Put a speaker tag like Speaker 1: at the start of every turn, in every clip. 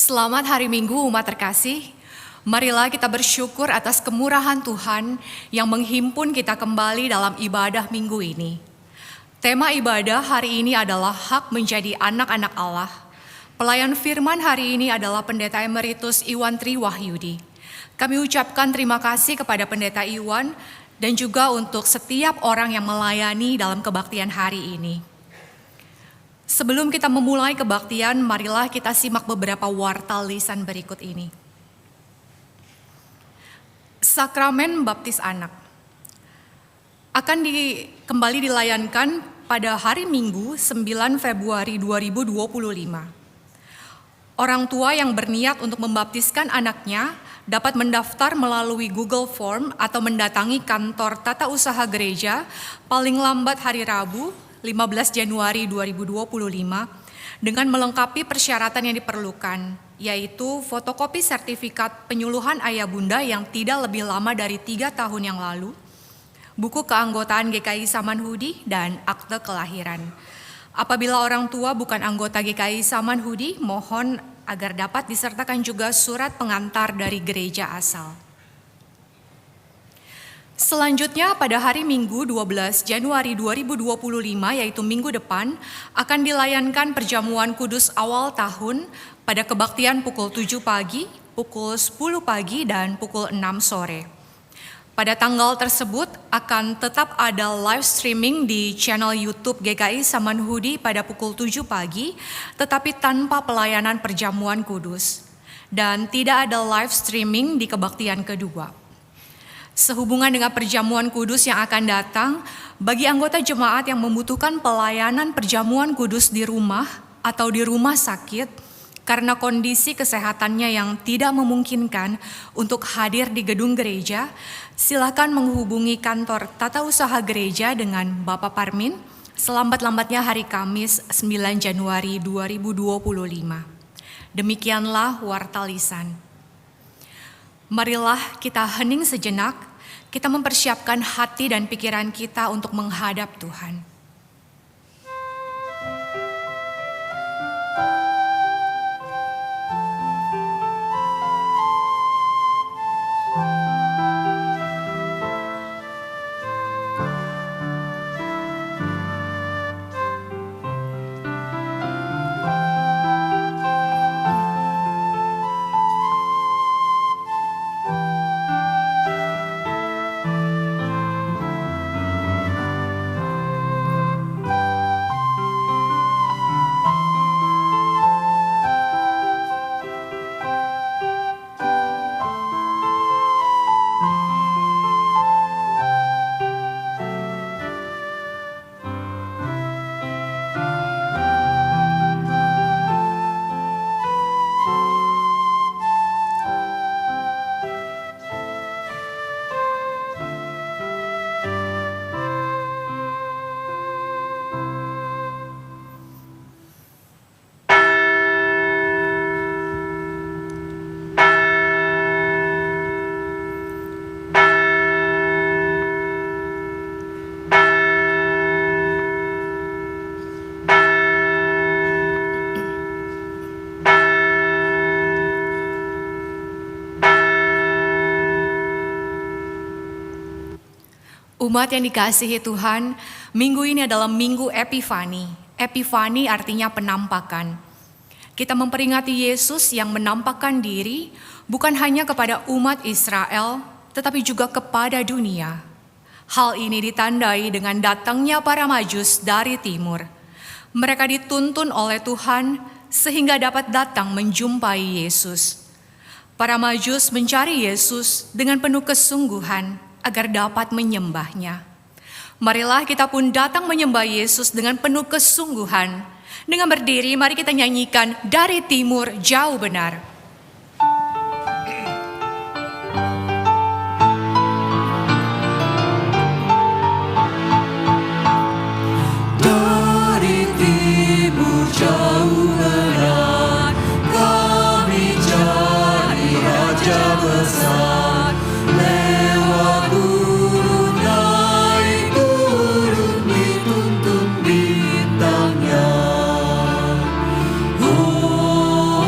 Speaker 1: Selamat hari Minggu umat terkasih. Marilah kita bersyukur atas kemurahan Tuhan yang menghimpun kita kembali dalam ibadah minggu ini. Tema ibadah hari ini adalah hak menjadi anak-anak Allah. Pelayan firman hari ini adalah Pendeta Emeritus Iwan Tri Wahyudi. Kami ucapkan terima kasih kepada Pendeta Iwan dan juga untuk setiap orang yang melayani dalam kebaktian hari ini. Sebelum kita memulai kebaktian, marilah kita simak beberapa warta lisan berikut ini. Sakramen baptis anak akan kembali dilayankan pada hari Minggu 9 Februari 2025. Orang tua yang berniat untuk membaptiskan anaknya dapat mendaftar melalui Google Form atau mendatangi kantor tata usaha gereja paling lambat hari Rabu 15 Januari 2025 dengan melengkapi persyaratan yang diperlukan, yaitu fotokopi sertifikat penyuluhan ayah bunda yang tidak lebih lama dari 3 tahun yang lalu, buku keanggotaan GKI Samanhudi, dan akte kelahiran. Apabila orang tua bukan anggota GKI Samanhudi, mohon agar dapat disertakan juga surat pengantar dari gereja asal. Selanjutnya pada hari Minggu 12 Januari 2025 yaitu minggu depan akan dilayankan perjamuan kudus awal tahun pada kebaktian pukul 7 pagi, pukul 10 pagi, dan pukul 6 sore. Pada tanggal tersebut akan tetap ada live streaming di channel YouTube GKI Samanhudi pada pukul 7 pagi tetapi tanpa pelayanan perjamuan kudus dan tidak ada live streaming di kebaktian kedua. Sehubungan dengan perjamuan kudus yang akan datang, bagi anggota jemaat yang membutuhkan pelayanan perjamuan kudus di rumah atau di rumah sakit, karena kondisi kesehatannya yang tidak memungkinkan untuk hadir di gedung gereja, silakan menghubungi kantor tata usaha gereja dengan Bapak Parmin selambat-lambatnya hari Kamis 9 Januari 2025. Demikianlah warta lisan. Marilah kita hening sejenak, kita mempersiapkan hati dan pikiran kita untuk menghadap Tuhan. Umat yang dikasihi Tuhan, minggu ini adalah minggu Epifani. Epifani artinya penampakan. Kita memperingati Yesus yang menampakkan diri bukan hanya kepada umat Israel, tetapi juga kepada dunia. Hal ini ditandai dengan datangnya para Majus dari timur. Mereka dituntun oleh Tuhan sehingga dapat datang menjumpai Yesus. Para Majus mencari Yesus dengan penuh kesungguhan agar dapat menyembahnya. Marilah kita pun datang menyembah Yesus dengan penuh kesungguhan. Dengan berdiri, mari kita nyanyikan Dari Timur Jauh Benar.
Speaker 2: Dari timur jauh benar, kami cari Raja besar. Lewat gurun naik turun dituntun bintangnya. Oh,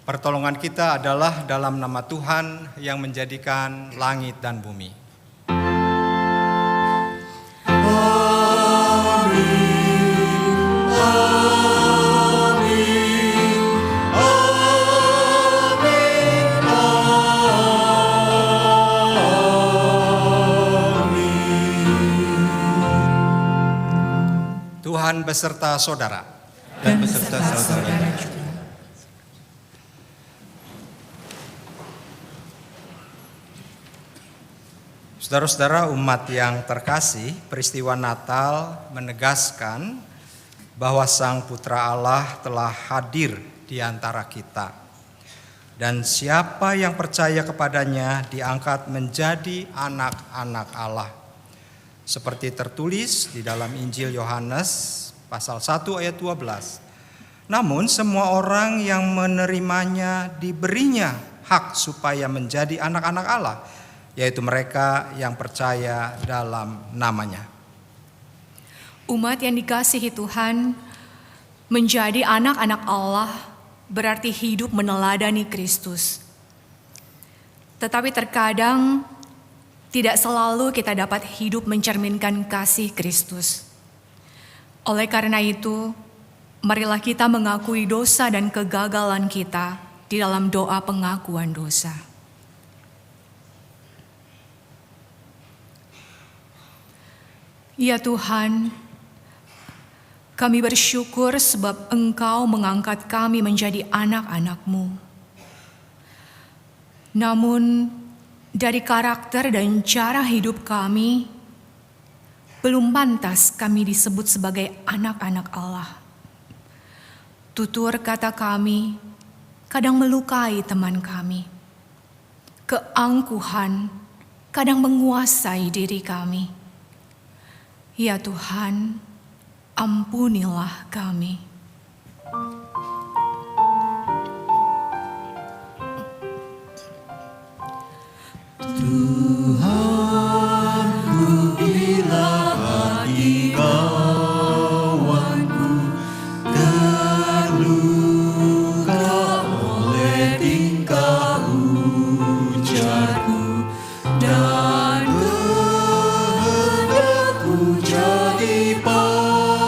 Speaker 3: Pertolongan kita adalah dalam nama Tuhan yang menjadikan langit dan bumi. Tuhan beserta saudara
Speaker 2: dan beserta saudara.
Speaker 3: Saudara-saudara umat yang terkasih, peristiwa Natal menegaskan bahwa Sang Putra Allah telah hadir di antara kita. Dan siapa yang percaya kepadanya diangkat menjadi anak-anak Allah. Seperti tertulis di dalam Injil Yohanes pasal 1 ayat 12. Namun semua orang yang menerimanya diberinya hak supaya menjadi anak-anak Allah, yaitu mereka yang percaya dalam namanya.
Speaker 1: Umat yang dikasihi Tuhan, menjadi anak-anak Allah berarti hidup meneladani Kristus. Tetapi terkadang tidak selalu kita dapat hidup mencerminkan kasih Kristus. Oleh karena itu, marilah kita mengakui dosa dan kegagalan kita di dalam doa pengakuan dosa. Ya Tuhan, kami bersyukur sebab Engkau mengangkat kami menjadi anak-anak-Mu. Namun, dari karakter dan cara hidup kami, belum pantas kami disebut sebagai anak-anak Allah. Tutur kata kami kadang melukai teman kami. Keangkuhan kadang menguasai diri kami. Ya Tuhan, ampunilah kami.
Speaker 2: Tuhan, rugilah hati kawanku, terluka oleh tingkah ujarku, dan kehendakku jadi panduku.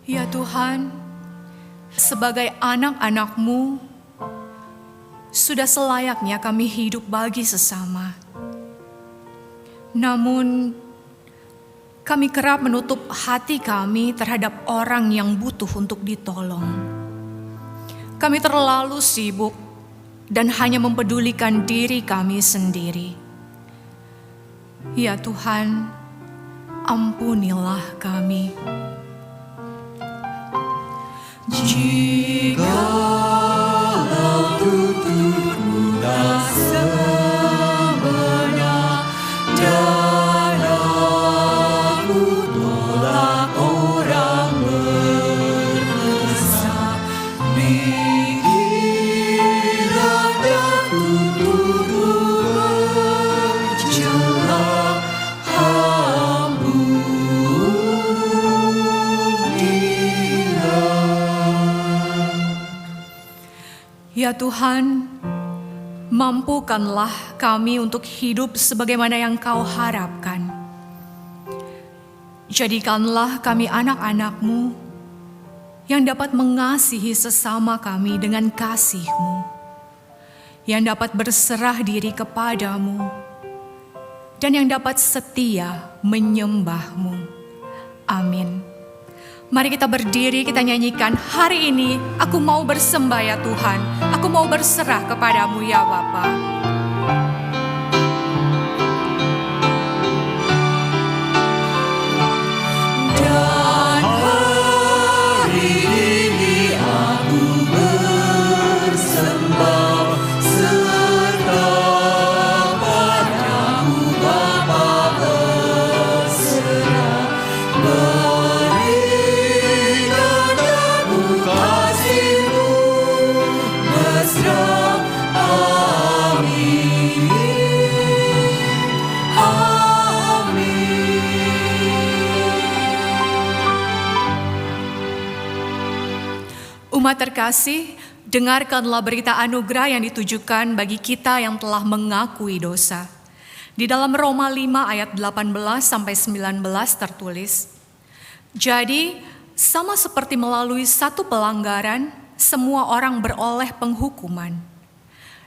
Speaker 1: Ya Tuhan, sebagai anak-anak-Mu, sudah selayaknya kami hidup bagi sesama. Namun, kami kerap menutup hati kami terhadap orang yang butuh untuk ditolong. Kami terlalu sibuk dan hanya mempedulikan diri kami sendiri. Ya Tuhan, ampunilah kami.
Speaker 2: Jikalau tuturku tak semena, dan aku tolak orang berdosa, pikiran dan tuturku bercela,
Speaker 1: Ya Tuhan, mampukanlah kami untuk hidup sebagaimana yang Kau harapkan. Jadikanlah kami anak-anak-Mu yang dapat mengasihi sesama kami dengan kasih-Mu, yang dapat berserah diri kepadamu, dan yang dapat setia menyembah-Mu. Amin. Mari kita berdiri, kita nyanyikan, hari ini aku mau bersembah ya Tuhan, aku mau berserah kepadamu ya Bapa.
Speaker 2: dan hari ini aku bersembah serta padamu Bapa berserah. Kasih-Mu mesra, amin.
Speaker 1: Umat terkasih, dengarkanlah berita anugerah yang ditujukan bagi kita yang telah mengakui dosa. Di dalam Roma 5 ayat 18 sampai 19 tertulis, jadi sama seperti melalui satu pelanggaran, semua orang beroleh penghukuman.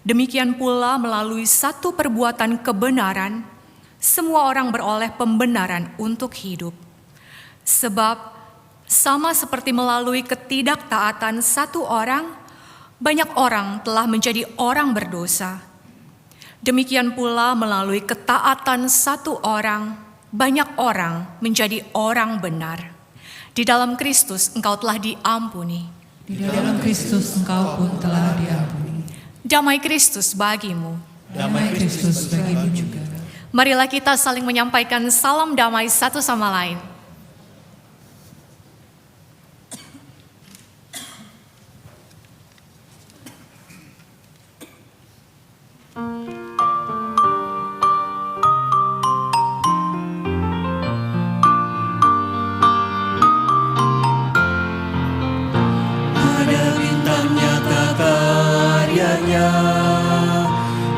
Speaker 1: Demikian pula melalui satu perbuatan kebenaran, semua orang beroleh pembenaran untuk hidup. Sebab sama seperti melalui ketidaktaatan satu orang, banyak orang telah menjadi orang berdosa. Demikian pula melalui ketaatan satu orang, banyak orang menjadi orang benar. Di dalam Kristus engkau telah diampuni.
Speaker 2: Di dalam Kristus engkau pun telah diampuni.
Speaker 1: Damai Kristus bagimu.
Speaker 2: Damai Kristus bagimu juga.
Speaker 1: Marilah kita saling menyampaikan salam damai satu sama lain.
Speaker 2: Ada bintang nyata karyanya,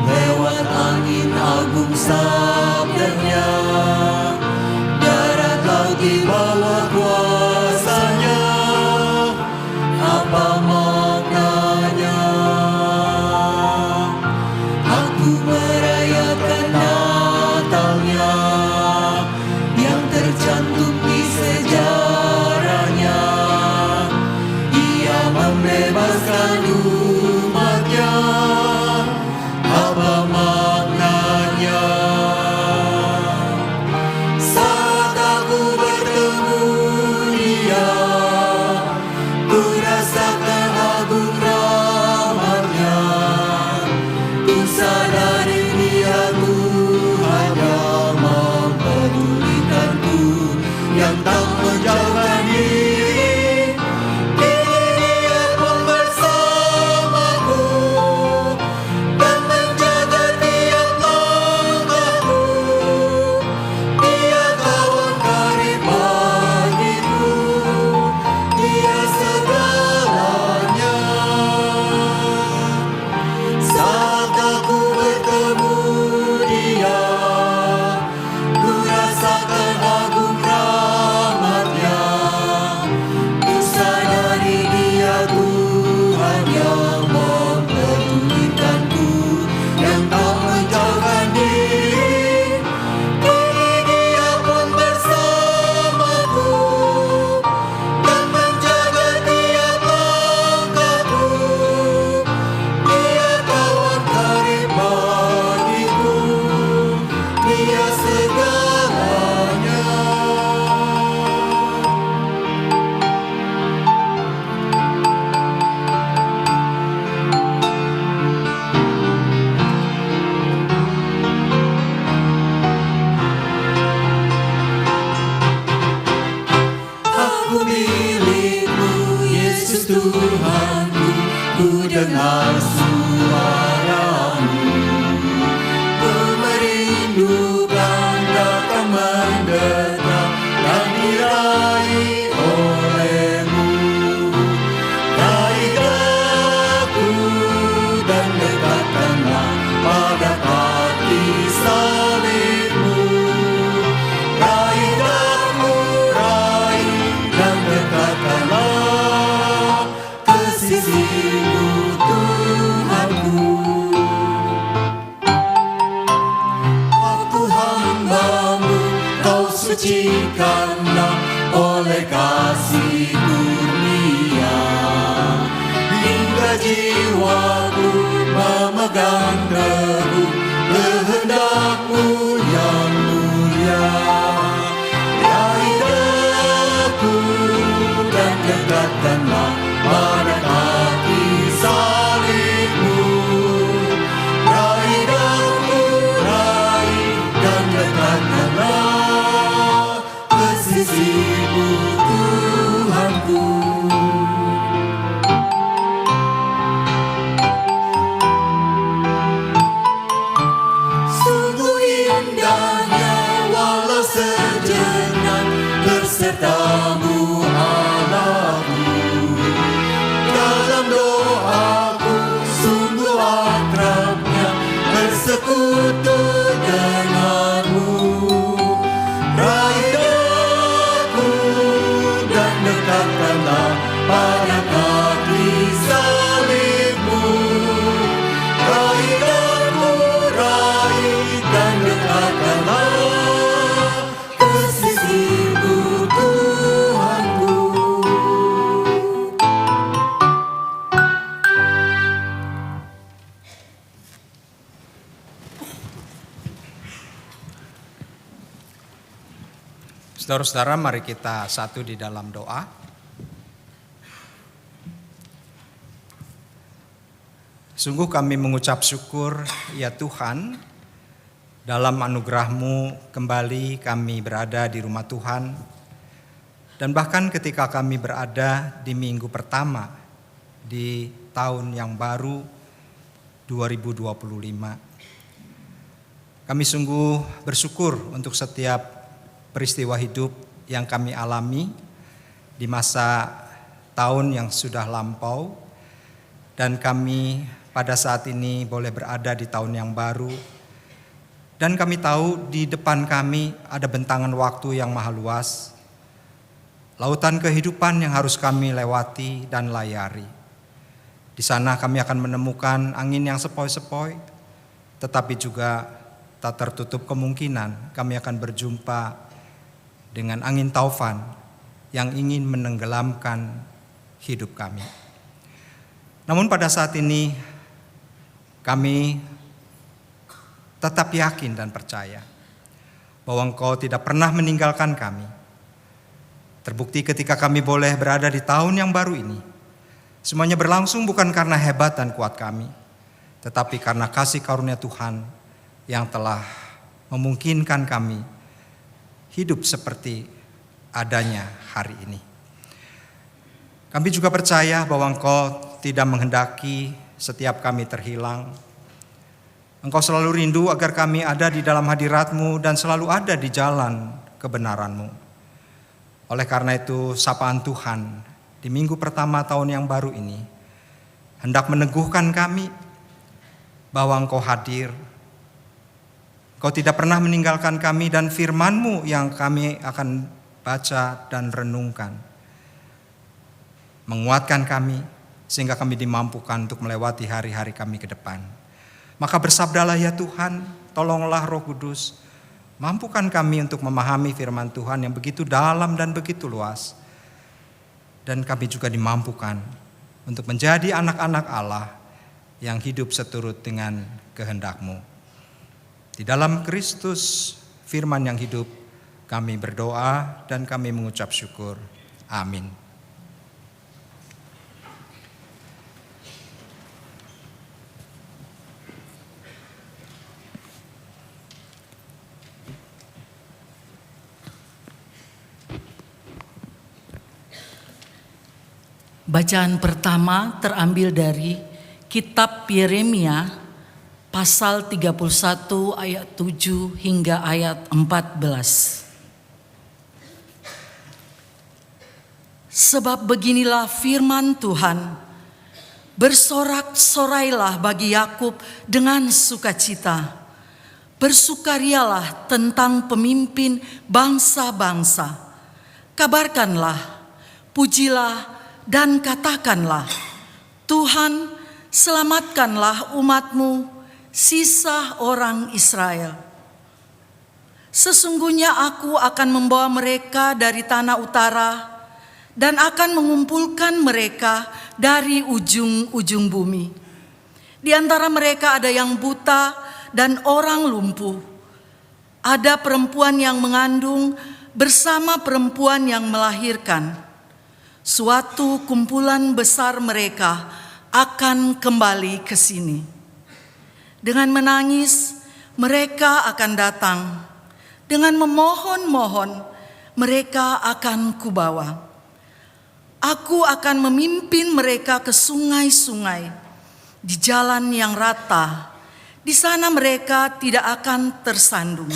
Speaker 2: lewat angin agung sabdanya, darat laut di bawah kuasanya. Apa maknanya? Aku merayakan Natalnya, yang tercantum di sejarahnya. Ia membebaskan umatnya. Apa maknanya? Saat aku bertemu Dia, ku rasakan agung rahmatnya. Ku sadari Dia Tuhan yang mempedulikanku, yang tak menjauhkan diri. Kini Dia pun bersamaku dan menjaga tiap langkahku. Dia kawan karib bagiku, Dia segalanya. Saat aku bertemu Dia, ku rasakan agung rahmatnya. Ku sadari Dia Tuhan yang mempedulikanku, yang tak menjauhkan diri. Kini Dia pun bersamaku dan menjaga tiap langkahku. Dia kawan karib bagiku, Dia segalanya. Aku milikmu, Yesus Tuhanku, ku dengar suaramu. Ku merindukan datang mendekat dan diraih olehmu. Raih daku dan dekatkanlah pada kaki salibmu. Raih daku, raih dan dekatkanlah ke sisimu Tuhanku. Aku hambamu, kau sucikanlah oleh kasih kurnia. Hingga jiwaku memegang teguh kehendakmu yang mulia. Raih daku dan dekatkanlah pada kaki salibmu. Raih daku, raih dan dekatkanlah ke sisimu Tuhanku. Sungguh indahnya walau sejenak bersertamu Allahku.
Speaker 3: Saudara-saudara, mari kita satu di dalam doa. Sungguh kami mengucap syukur, ya Tuhan, dalam anugerah-Mu kembali kami berada di rumah Tuhan. Dan bahkan ketika kami berada di minggu pertama di tahun yang baru 2025. Kami sungguh bersyukur untuk setiap peristiwa hidup yang kami alami di masa tahun yang sudah lampau, dan kami pada saat ini boleh berada di tahun yang baru, dan kami tahu di depan kami ada bentangan waktu yang maha luas, lautan kehidupan yang harus kami lewati dan layari. Di sana kami akan menemukan angin yang sepoi-sepoi, tetapi juga tak tertutup kemungkinan kami akan berjumpa dengan angin taufan yang ingin menenggelamkan hidup kami. Namun pada saat ini kami tetap yakin dan percaya bahwa Engkau tidak pernah meninggalkan kami. Terbukti ketika kami boleh berada di tahun yang baru ini, semuanya berlangsung bukan karena hebat dan kuat kami, tetapi karena kasih karunia Tuhan yang telah memungkinkan kami hidup seperti adanya hari ini. Kami juga percaya bahwa Engkau tidak menghendaki setiap kami terhilang. Engkau selalu rindu agar kami ada di dalam hadirat-Mu dan selalu ada di jalan kebenaran-Mu. Oleh karena itu, sapaan Tuhan di minggu pertama tahun yang baru ini hendak meneguhkan kami bahwa Engkau hadir. Kau tidak pernah meninggalkan kami, dan firman-Mu yang kami akan baca dan renungkan menguatkan kami sehingga kami dimampukan untuk melewati hari-hari kami ke depan. Maka bersabdalah ya Tuhan, tolonglah Roh Kudus, mampukan kami untuk memahami firman Tuhan yang begitu dalam dan begitu luas. Dan kami juga dimampukan untuk menjadi anak-anak Allah yang hidup seturut dengan kehendak-Mu. Di dalam Kristus, firman yang hidup, kami berdoa dan kami mengucap syukur. Amin.
Speaker 4: Bacaan pertama terambil dari Kitab Yeremia pasal 31 ayat 7 hingga ayat 14. Sebab beginilah firman Tuhan, bersorak-sorailah bagi Yakub dengan sukacita, bersukarialah tentang pemimpin bangsa-bangsa, kabarkanlah, pujilah dan katakanlah, Tuhan selamatkanlah umat-Mu, sisa orang Israel. Sesungguhnya aku akan membawa mereka dari tanah utara dan akan mengumpulkan mereka dari ujung-ujung bumi. Di antara mereka ada yang buta dan orang lumpuh. Ada perempuan yang mengandung bersama perempuan yang melahirkan. Suatu kumpulan besar mereka akan kembali ke sini. Dengan menangis, mereka akan datang. Dengan memohon-mohon, mereka akan kubawa. Aku akan memimpin mereka ke sungai-sungai, di jalan yang rata. Di sana mereka tidak akan tersandung.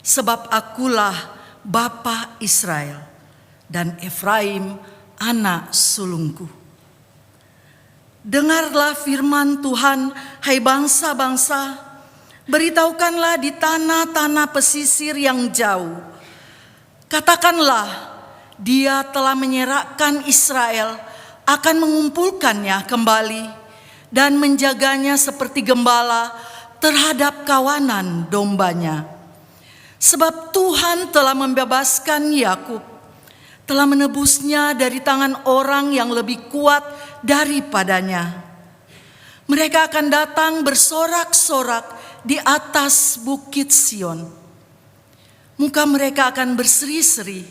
Speaker 4: Sebab akulah Bapa Israel, dan Efraim anak sulungku. Dengarlah firman Tuhan, hai bangsa-bangsa, Beritahukanlah di tanah-tanah pesisir yang jauh. Katakanlah, Dia telah menyerahkan Israel, akan mengumpulkannya kembali dan menjaganya seperti gembala terhadap kawanan dombanya. Sebab Tuhan telah membebaskan Yakub, telah menebusnya dari tangan orang yang lebih kuat daripadanya. Mereka akan datang bersorak-sorak di atas bukit Sion. Muka mereka akan berseri-seri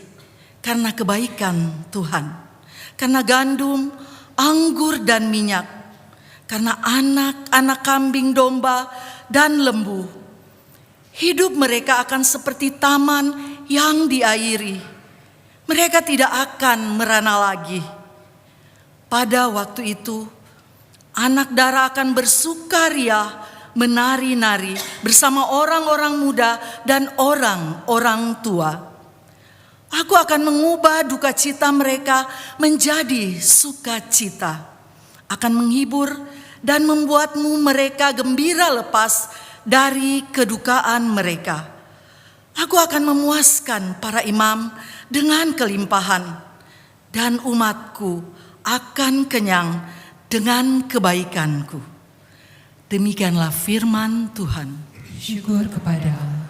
Speaker 4: karena kebaikan Tuhan, karena gandum, anggur dan minyak, karena anak-anak kambing domba dan lembu. Hidup mereka akan seperti taman yang diairi. Mereka tidak akan merana lagi. Pada waktu itu, anak darah akan bersukaria, menari-nari bersama orang-orang muda dan orang-orang tua. Aku akan mengubah duka cita mereka menjadi sukacita, akan menghibur dan membuatmu mereka gembira lepas dari kedukaan mereka. Aku akan memuaskan para imam dengan kelimpahan, dan umatku akan kenyang dengan kebaikanku. Demikianlah firman Tuhan.
Speaker 2: Syukur kepada Allah.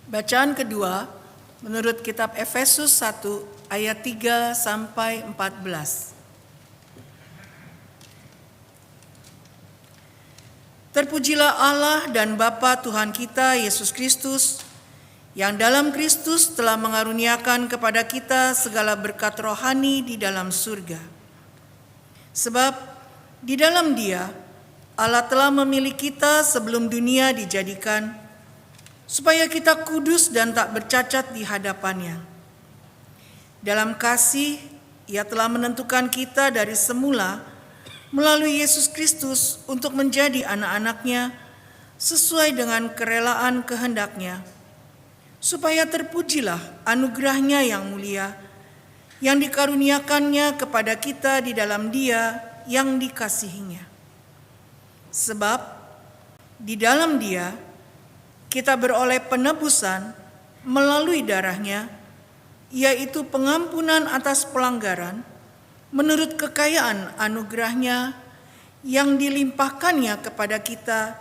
Speaker 4: Bacaan kedua menurut kitab Efesus 1 ayat 3 sampai 14. Terpujilah Allah dan Bapa Tuhan kita Yesus Kristus, yang dalam Kristus telah mengaruniakan kepada kita segala berkat rohani di dalam surga. Sebab di dalam Dia Allah telah memilih kita sebelum dunia dijadikan, supaya kita kudus dan tak bercacat di hadapan-Nya. Dalam kasih, Ia telah menentukan kita dari semula melalui Yesus Kristus untuk menjadi anak-anak-Nya sesuai dengan kerelaan kehendak-Nya, supaya terpujilah anugerah-Nya yang mulia, yang dikaruniakan-Nya kepada kita di dalam Dia yang dikasihi-Nya. Sebab di dalam Dia kita beroleh penebusan melalui darah-Nya, yaitu pengampunan atas pelanggaran menurut kekayaan anugerah-Nya yang dilimpahkan-Nya kepada kita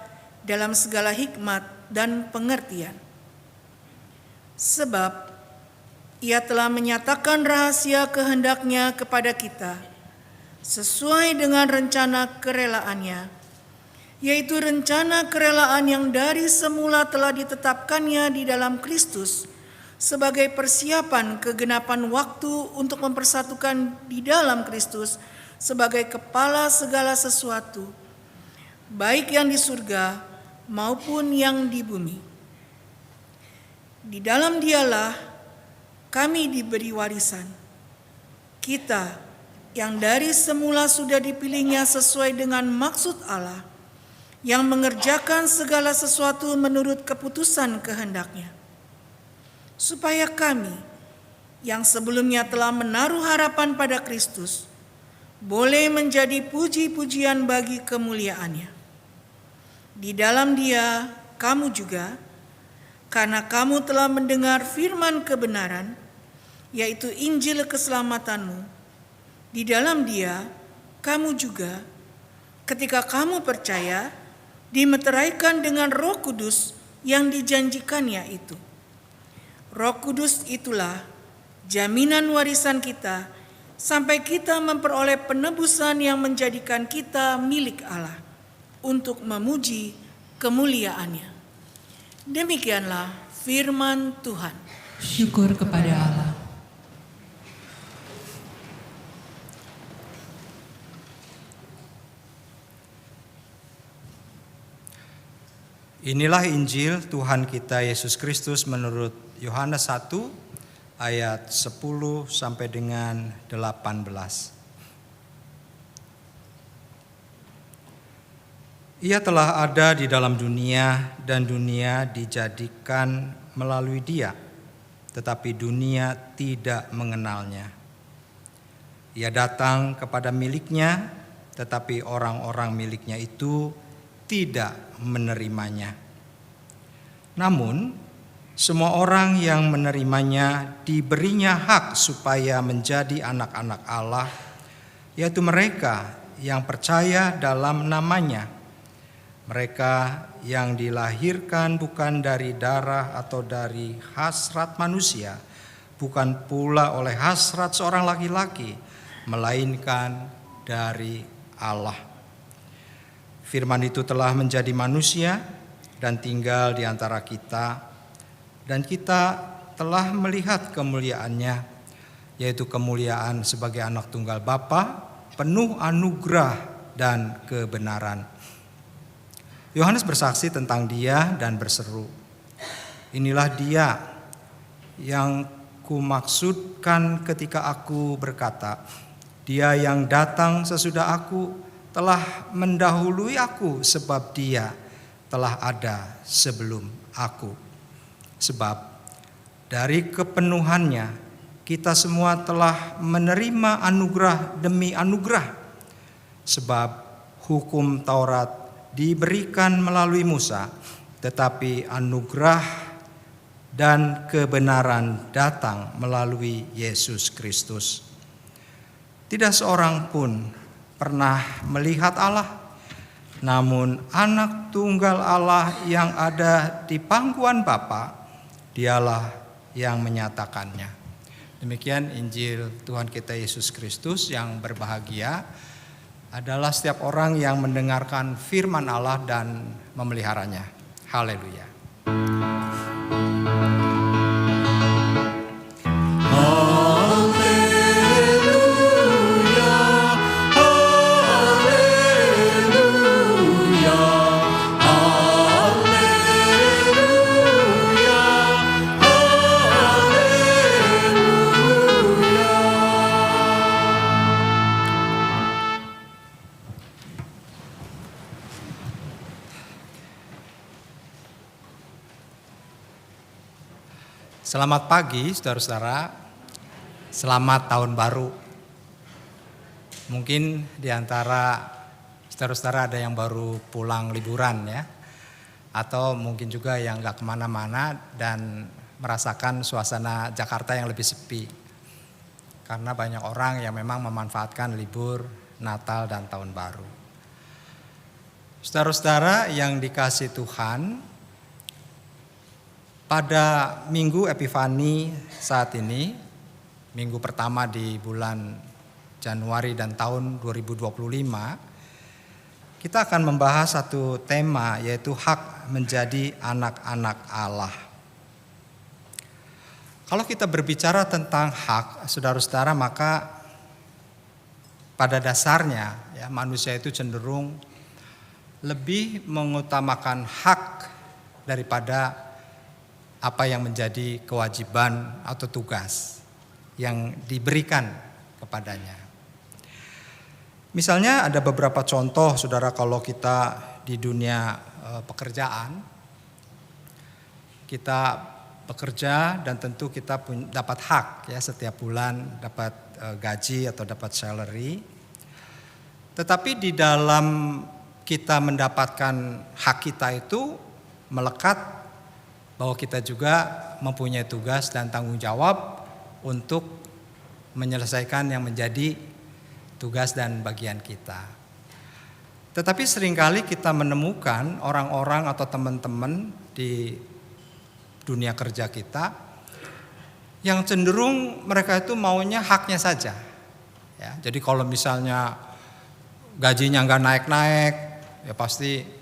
Speaker 4: dalam segala hikmat dan pengertian. Sebab Ia telah menyatakan rahasia kehendak-Nya kepada kita sesuai dengan rencana kerelaan-Nya, yaitu rencana kerelaan yang dari semula telah ditetapkan-Nya di dalam Kristus sebagai persiapan kegenapan waktu untuk mempersatukan di dalam Kristus sebagai kepala segala sesuatu, baik yang di surga maupun yang di bumi. Di dalam Dialah kami diberi warisan, kita yang dari semula sudah dipilih-Nya sesuai dengan maksud Allah, yang mengerjakan segala sesuatu menurut keputusan kehendak-Nya, supaya kami yang sebelumnya telah menaruh harapan pada Kristus boleh menjadi puji-pujian bagi kemuliaan-Nya. Di dalam Dia kamu juga, karena kamu telah mendengar firman kebenaran, yaitu Injil keselamatanmu, di dalam Dia kamu juga, ketika kamu percaya, dimeteraikan dengan Roh Kudus yang dijanjikan-Nya itu. Roh Kudus itulah jaminan warisan kita sampai kita memperoleh penebusan yang menjadikan kita milik Allah untuk memuji kemuliaan-Nya. Demikianlah firman Tuhan.
Speaker 2: Syukur kepada Allah.
Speaker 3: Inilah Injil Tuhan kita Yesus Kristus menurut Yohanes 1 ayat 10 sampai dengan 18. Ia telah ada di dalam dunia dan dunia dijadikan melalui Dia, tetapi dunia tidak mengenalnya. Ia datang kepada miliknya, tetapi orang-orang miliknya itu tidak menerimanya. Namun, semua orang yang menerimanya diberinya hak supaya menjadi anak-anak Allah, yaitu mereka yang percaya dalam namanya. Mereka yang dilahirkan bukan dari darah atau dari hasrat manusia, bukan pula oleh hasrat seorang laki-laki, melainkan dari Allah. Firman itu telah menjadi manusia dan tinggal di antara kita, dan kita telah melihat kemuliaan-Nya, yaitu kemuliaan sebagai anak tunggal Bapa, penuh anugerah dan kebenaran. Yohanes bersaksi tentang Dia dan berseru, "Inilah Dia yang kumaksudkan ketika aku berkata, Dia yang datang sesudah aku telah mendahului aku, sebab Dia telah ada sebelum aku." Sebab dari kepenuhannya kita semua telah menerima anugerah demi anugerah. Sebab hukum Taurat diberikan melalui Musa, tetapi anugerah dan kebenaran datang melalui Yesus Kristus. Tidak seorang pun pernah melihat Allah, namun anak tunggal Allah yang ada di pangkuan Bapa, Dialah yang menyatakannya. Demikian Injil Tuhan kita Yesus Kristus. Yang berbahagia adalah setiap orang yang mendengarkan firman Allah dan memeliharanya. Haleluya. Selamat pagi saudara-saudara, selamat tahun baru. Mungkin di antara saudara-saudara ada yang baru pulang liburan ya, atau mungkin juga yang gak kemana-mana dan merasakan suasana Jakarta yang lebih sepi. Karena banyak orang yang memang memanfaatkan libur Natal dan Tahun Baru. Saudara-saudara yang dikasihi Tuhan, pada Minggu Epifani saat ini, minggu pertama di bulan Januari dan tahun 2025, kita akan membahas satu tema, yaitu hak menjadi anak-anak Allah. Kalau kita berbicara tentang hak, saudara-saudara, maka pada dasarnya ya, manusia itu cenderung lebih mengutamakan hak daripada apa yang menjadi kewajiban atau tugas yang diberikan kepadanya. Misalnya ada beberapa contoh saudara, kalau kita di dunia pekerjaan, kita bekerja dan tentu kita dapat hak ya, setiap bulan dapat gaji atau dapat salary. Tetapi di dalam kita mendapatkan hak kita itu melekat bahwa kita juga mempunyai tugas dan tanggung jawab untuk menyelesaikan yang menjadi tugas dan bagian kita. Tetapi seringkali kita menemukan orang-orang atau teman-teman di dunia kerja kita yang cenderung mereka itu maunya haknya saja. Ya, jadi kalau misalnya gajinya nggak naik-naik, ya pasti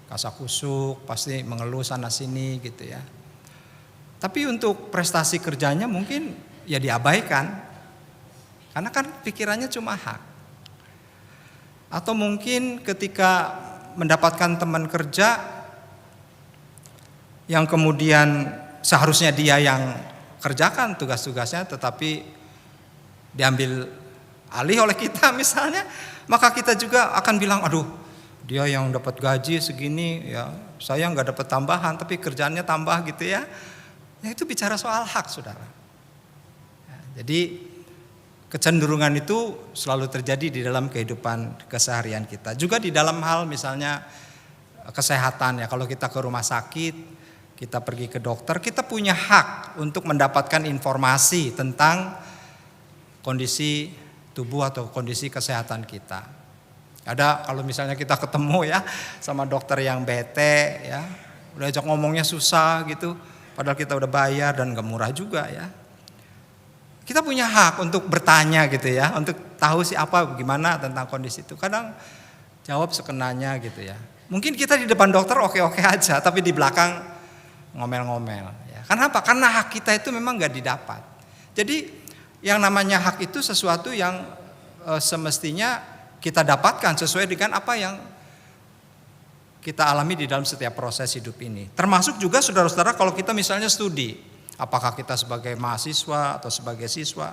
Speaker 3: kasakusuk, pasti mengeluh sana sini gitu ya. Tapi untuk prestasi kerjanya mungkin ya diabaikan, karena kan pikirannya cuma hak. Atau mungkin ketika mendapatkan teman kerja yang kemudian seharusnya dia yang kerjakan tugas-tugasnya, tetapi diambil alih oleh kita misalnya, maka kita juga akan bilang, aduh, dia yang dapat gaji segini, ya saya nggak dapat tambahan, tapi kerjaannya tambah gitu ya. Ya itu bicara soal hak, saudara. Ya, jadi kecenderungan itu selalu terjadi di dalam kehidupan keseharian kita. Juga di dalam hal misalnya kesehatan ya, kalau kita ke rumah sakit, kita pergi ke dokter, kita punya hak untuk mendapatkan informasi tentang kondisi tubuh atau kondisi kesehatan kita. Ada kalau misalnya kita ketemu ya sama dokter yang bete ya, udah ajak ngomongnya susah gitu, padahal kita udah bayar dan gak murah juga ya. Kita punya hak untuk bertanya gitu ya, untuk tahu sih apa gimana tentang kondisi itu. Kadang jawab sekenanya gitu ya. Mungkin kita di depan dokter oke-oke aja, tapi di belakang ngomel-ngomel ya. Karena apa? Karena hak kita itu memang gak didapat. Jadi yang namanya hak itu sesuatu yang semestinya kita dapatkan sesuai dengan apa yang kita alami di dalam setiap proses hidup ini. Termasuk juga saudara-saudara kalau kita misalnya studi, apakah kita sebagai mahasiswa atau sebagai siswa,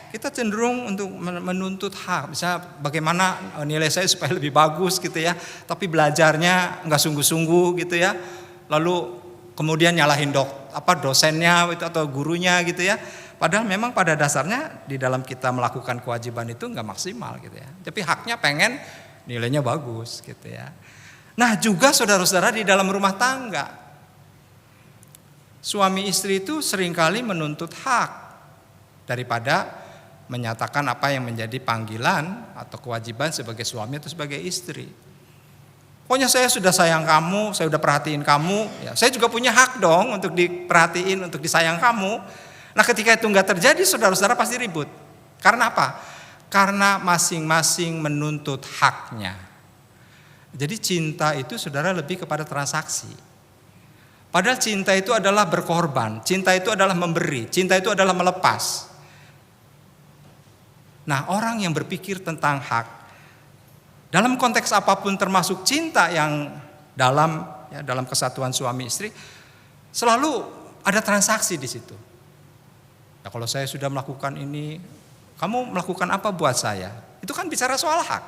Speaker 3: kita cenderung untuk menuntut hak. Misalnya bagaimana nilai saya supaya lebih bagus gitu ya, tapi belajarnya nggak sungguh-sungguh gitu ya. Lalu kemudian nyalahin dosennya atau gurunya gitu ya. Padahal memang pada dasarnya di dalam kita melakukan kewajiban itu nggak maksimal gitu ya. Tapi haknya pengen nilainya bagus gitu ya. Nah juga saudara-saudara di dalam rumah tangga, suami istri itu seringkali menuntut hak daripada menyatakan apa yang menjadi panggilan atau kewajiban sebagai suami atau sebagai istri. Pokoknya saya sudah sayang kamu, saya sudah perhatiin kamu, ya, saya juga punya hak dong untuk diperhatiin, untuk disayang kamu. Nah ketika itu nggak terjadi, saudara-saudara pasti ribut. Karena apa? Karena masing-masing menuntut haknya. Jadi cinta itu saudara lebih kepada transaksi. Padahal cinta itu adalah berkorban, cinta itu adalah memberi, cinta itu adalah melepas. Nah orang yang berpikir tentang hak, dalam konteks apapun termasuk cinta yang dalam kesatuan suami istri, selalu ada transaksi di situ. Nah, kalau saya sudah melakukan ini, kamu melakukan apa buat saya? Itu kan bicara soal hak.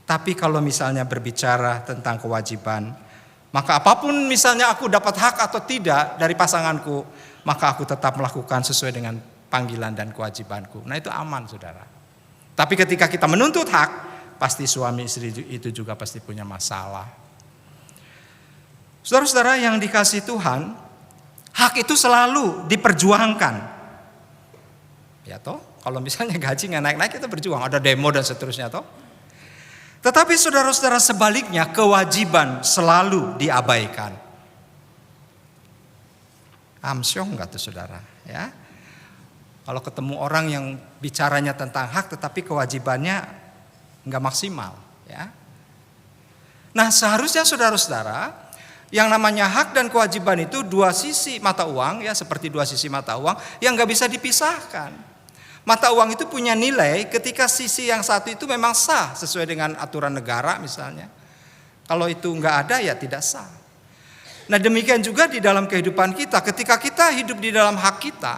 Speaker 3: Tapi kalau misalnya berbicara tentang kewajiban, maka apapun misalnya aku dapat hak atau tidak dari pasanganku, maka aku tetap melakukan sesuai dengan panggilan dan kewajibanku. Nah itu aman saudara. Tapi ketika kita menuntut hak, pasti suami istri itu juga pasti punya masalah. Saudara-saudara yang dikasihi Tuhan, hak itu selalu diperjuangkan. Ya toh, kalau misalnya gaji nggak naik-naik kita berjuang, ada demo dan seterusnya toh. Tetapi saudara-saudara sebaliknya, kewajiban selalu diabaikan. Amsyong nggak tuh saudara? Ya. Kalau ketemu orang yang bicaranya tentang hak tetapi kewajibannya nggak maksimal, ya. Nah seharusnya saudara-saudara, yang namanya hak dan kewajiban itu dua sisi mata uang, ya seperti dua sisi mata uang yang nggak bisa dipisahkan. Mata uang itu punya nilai ketika sisi yang satu itu memang sah sesuai dengan aturan negara misalnya. Kalau itu nggak ada ya tidak sah. Nah demikian juga di dalam kehidupan kita, ketika kita hidup di dalam hak kita,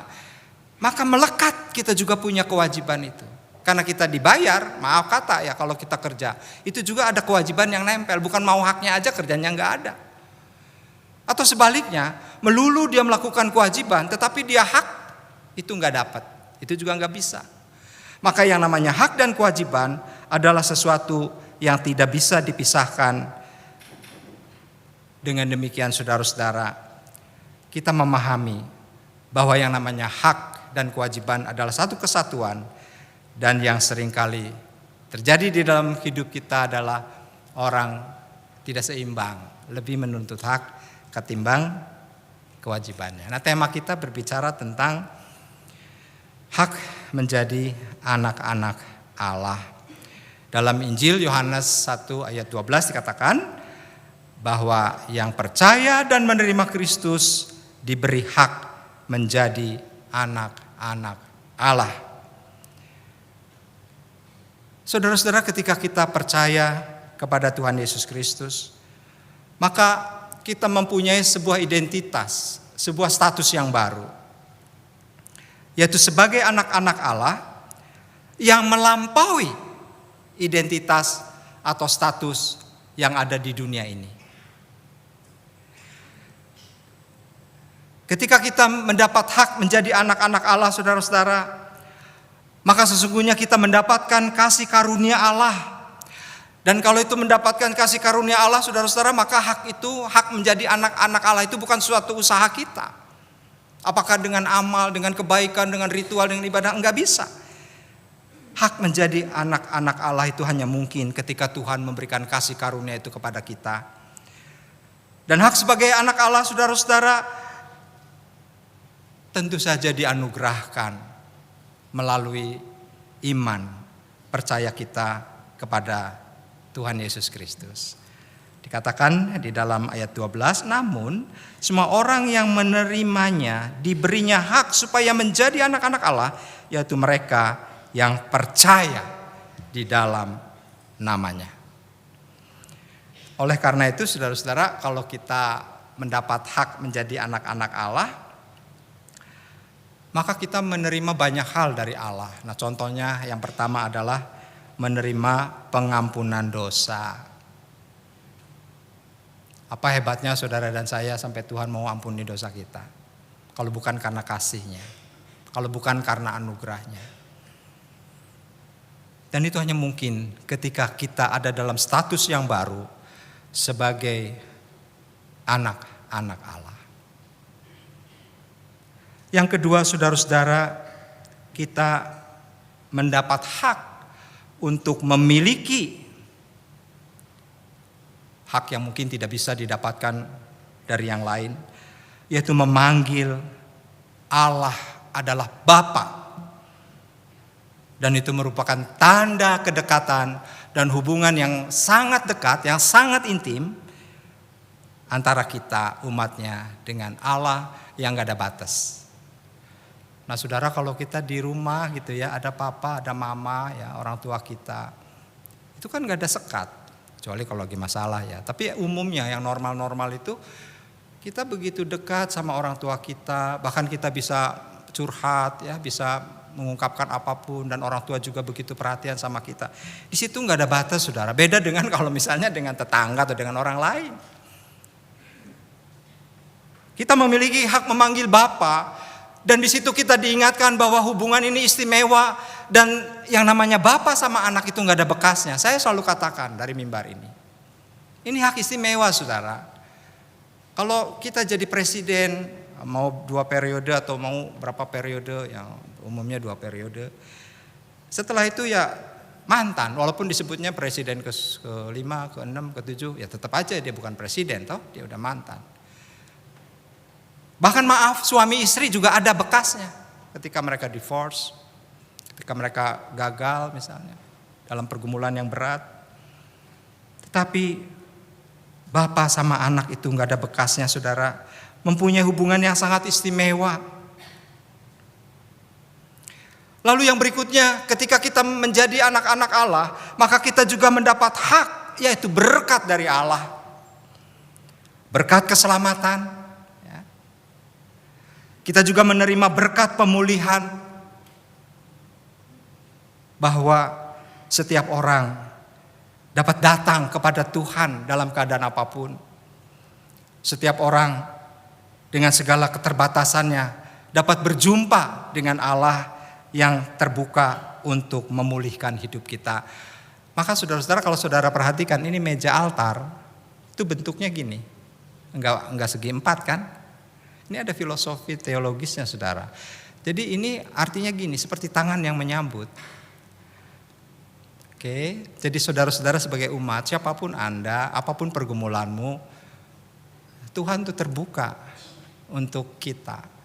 Speaker 3: maka melekat kita juga punya kewajiban itu. Karena kita dibayar, maaf kata ya kalau kita kerja, itu juga ada kewajiban yang nempel. Bukan mau haknya aja kerjanya nggak ada. Atau sebaliknya, melulu dia melakukan kewajiban tetapi dia hak itu nggak dapat. Itu juga nggak bisa. Maka yang namanya hak dan kewajiban adalah sesuatu yang tidak bisa dipisahkan. Dengan demikian saudara-saudara, kita memahami bahwa yang namanya hak dan kewajiban adalah satu kesatuan, dan yang seringkali terjadi di dalam hidup kita adalah orang tidak seimbang, lebih menuntut hak ketimbang kewajibannya. Nah tema kita berbicara tentang hak menjadi anak-anak Allah. Dalam Injil Yohanes 1 ayat 12 dikatakan bahwa yang percaya dan menerima Kristus diberi hak menjadi anak-anak Allah. Saudara-saudara, ketika kita percaya kepada Tuhan Yesus Kristus, maka kita mempunyai sebuah identitas, sebuah status yang baru, yaitu sebagai anak-anak Allah yang melampaui identitas atau status yang ada di dunia ini. Ketika kita mendapat hak menjadi anak-anak Allah, saudara-saudara, maka sesungguhnya kita mendapatkan kasih karunia Allah. Dan kalau itu mendapatkan kasih karunia Allah, saudara-saudara, maka hak menjadi anak-anak Allah itu bukan suatu usaha kita. Apakah dengan amal, dengan kebaikan, dengan ritual, dengan ibadah? Enggak bisa. Hak menjadi anak-anak Allah itu hanya mungkin ketika Tuhan memberikan kasih karunia itu kepada kita. Dan hak sebagai anak Allah, saudara-saudara, tentu saja dianugerahkan melalui iman percaya kita kepada Tuhan Yesus Kristus. Dikatakan di dalam ayat 12, namun semua orang yang menerimanya diberinya hak supaya menjadi anak-anak Allah, yaitu mereka yang percaya di dalam namanya. Oleh karena itu saudara-saudara, kalau kita mendapat hak menjadi anak-anak Allah, maka kita menerima banyak hal dari Allah. Nah contohnya yang pertama adalah menerima pengampunan dosa. Apa hebatnya saudara dan saya sampai Tuhan mau ampuni dosa kita? Kalau bukan karena kasih-Nya, kalau bukan karena anugerah-Nya. Dan itu hanya mungkin ketika kita ada dalam status yang baru sebagai anak-anak Allah. Yang kedua, saudara-saudara, kita mendapat hak untuk memiliki hak yang mungkin tidak bisa didapatkan dari yang lain, yaitu memanggil Allah adalah Bapa. Dan itu merupakan tanda kedekatan dan hubungan yang sangat dekat, yang sangat intim antara kita umatnya dengan Allah yang gak ada batas. Nah saudara, kalau kita di rumah gitu ya, ada papa, ada mama ya, orang tua kita, itu kan gak ada sekat, kecuali kalau lagi masalah ya. Tapi umumnya yang normal-normal itu kita begitu dekat sama orang tua kita, bahkan kita bisa curhat ya, bisa mengungkapkan apapun, dan orang tua juga begitu perhatian sama kita. Di situ nggak ada batas saudara. Beda dengan kalau misalnya dengan tetangga atau dengan orang lain. Kita memiliki hak memanggil Bapa, dan di situ kita diingatkan bahwa hubungan ini istimewa, dan yang namanya Bapa sama anak itu nggak ada bekasnya. Saya selalu katakan dari mimbar ini. Ini hak istimewa saudara. Kalau kita jadi presiden, mau 2 periode atau mau berapa periode, yang umumnya 2 periode. Setelah itu ya mantan, walaupun disebutnya presiden ke-5, ke-6, ke-7, ya tetap aja dia bukan presiden toh, dia udah mantan. Bahkan maaf, suami istri juga ada bekasnya ketika mereka divorce, ketika mereka gagal misalnya dalam pergumulan yang berat. Tetapi Bapa sama anak itu nggak ada bekasnya saudara, mempunyai hubungan yang sangat istimewa. Lalu yang berikutnya, ketika kita menjadi anak-anak Allah, maka kita juga mendapat hak, yaitu berkat dari Allah. Berkat keselamatan. Ya. Kita juga menerima berkat pemulihan. Bahwa setiap orang dapat datang kepada Tuhan dalam keadaan apapun. Setiap orang dengan segala keterbatasannya dapat berjumpa dengan Allah yang terbuka untuk memulihkan hidup kita. Maka saudara-saudara, kalau saudara perhatikan, ini meja altar itu bentuknya gini, enggak segi 4 kan? Ini ada filosofi teologisnya saudara. Jadi ini artinya gini, seperti tangan yang menyambut. Oke, jadi saudara-saudara sebagai umat, siapapun Anda, apapun pergumulanmu, Tuhan itu terbuka untuk kita.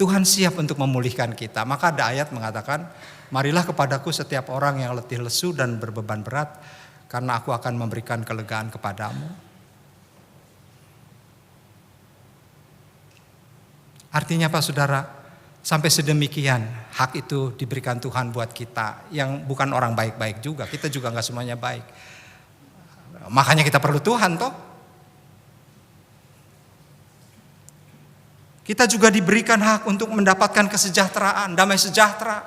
Speaker 3: Tuhan siap untuk memulihkan kita. Maka ada ayat mengatakan, marilah kepadaku setiap orang yang letih lesu dan berbeban berat, karena aku akan memberikan kelegaan kepadamu. Artinya apa saudara? Sampai sedemikian hak itu diberikan Tuhan buat kita, yang bukan orang baik-baik juga. Kita juga gak semuanya baik. Makanya kita perlu Tuhan toh. Kita juga diberikan hak untuk mendapatkan kesejahteraan, damai sejahtera.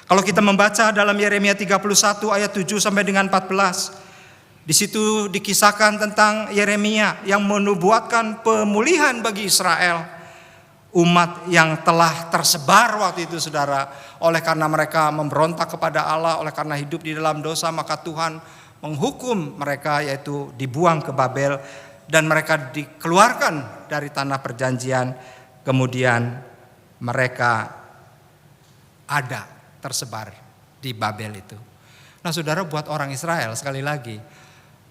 Speaker 3: Kalau kita membaca dalam Yeremia 31 ayat 7 sampai dengan 14, di situ dikisahkan tentang Yeremia yang menubuatkan pemulihan bagi Israel, umat yang telah tersebar waktu itu saudara, oleh karena mereka memberontak kepada Allah, oleh karena hidup di dalam dosa, maka Tuhan menghukum mereka, yaitu dibuang ke Babel. Dan mereka dikeluarkan dari tanah perjanjian, kemudian mereka ada tersebar di Babel itu. Nah saudara, buat orang Israel sekali lagi,